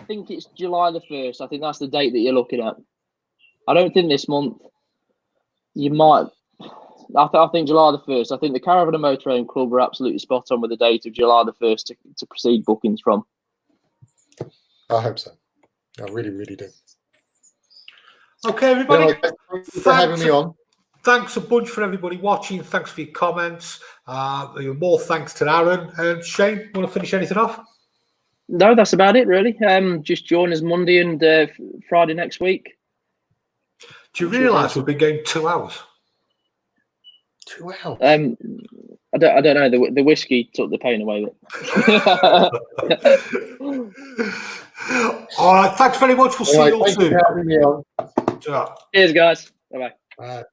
think it's July the 1st. I think that's the date that you're looking at. I don't think this month. You might. I think July the 1st. I think the Caravan and Motorhome Club are absolutely spot on with the date of July the 1st to proceed bookings from. I hope so. I really, really do. Okay, everybody. Thanks for having me on. Thanks a bunch for everybody watching. Thanks for your comments. More thanks to Aaron. And Shane, want to finish anything off? No, that's about it, really. Just join us Monday and Friday next week. Do you realise we've been going 2 hours? 2 hours? I don't know. The whiskey took the pain away. All right. Thanks very much. We'll see you all soon. Thanks for having me on. Cheers, guys. Bye-bye. Bye.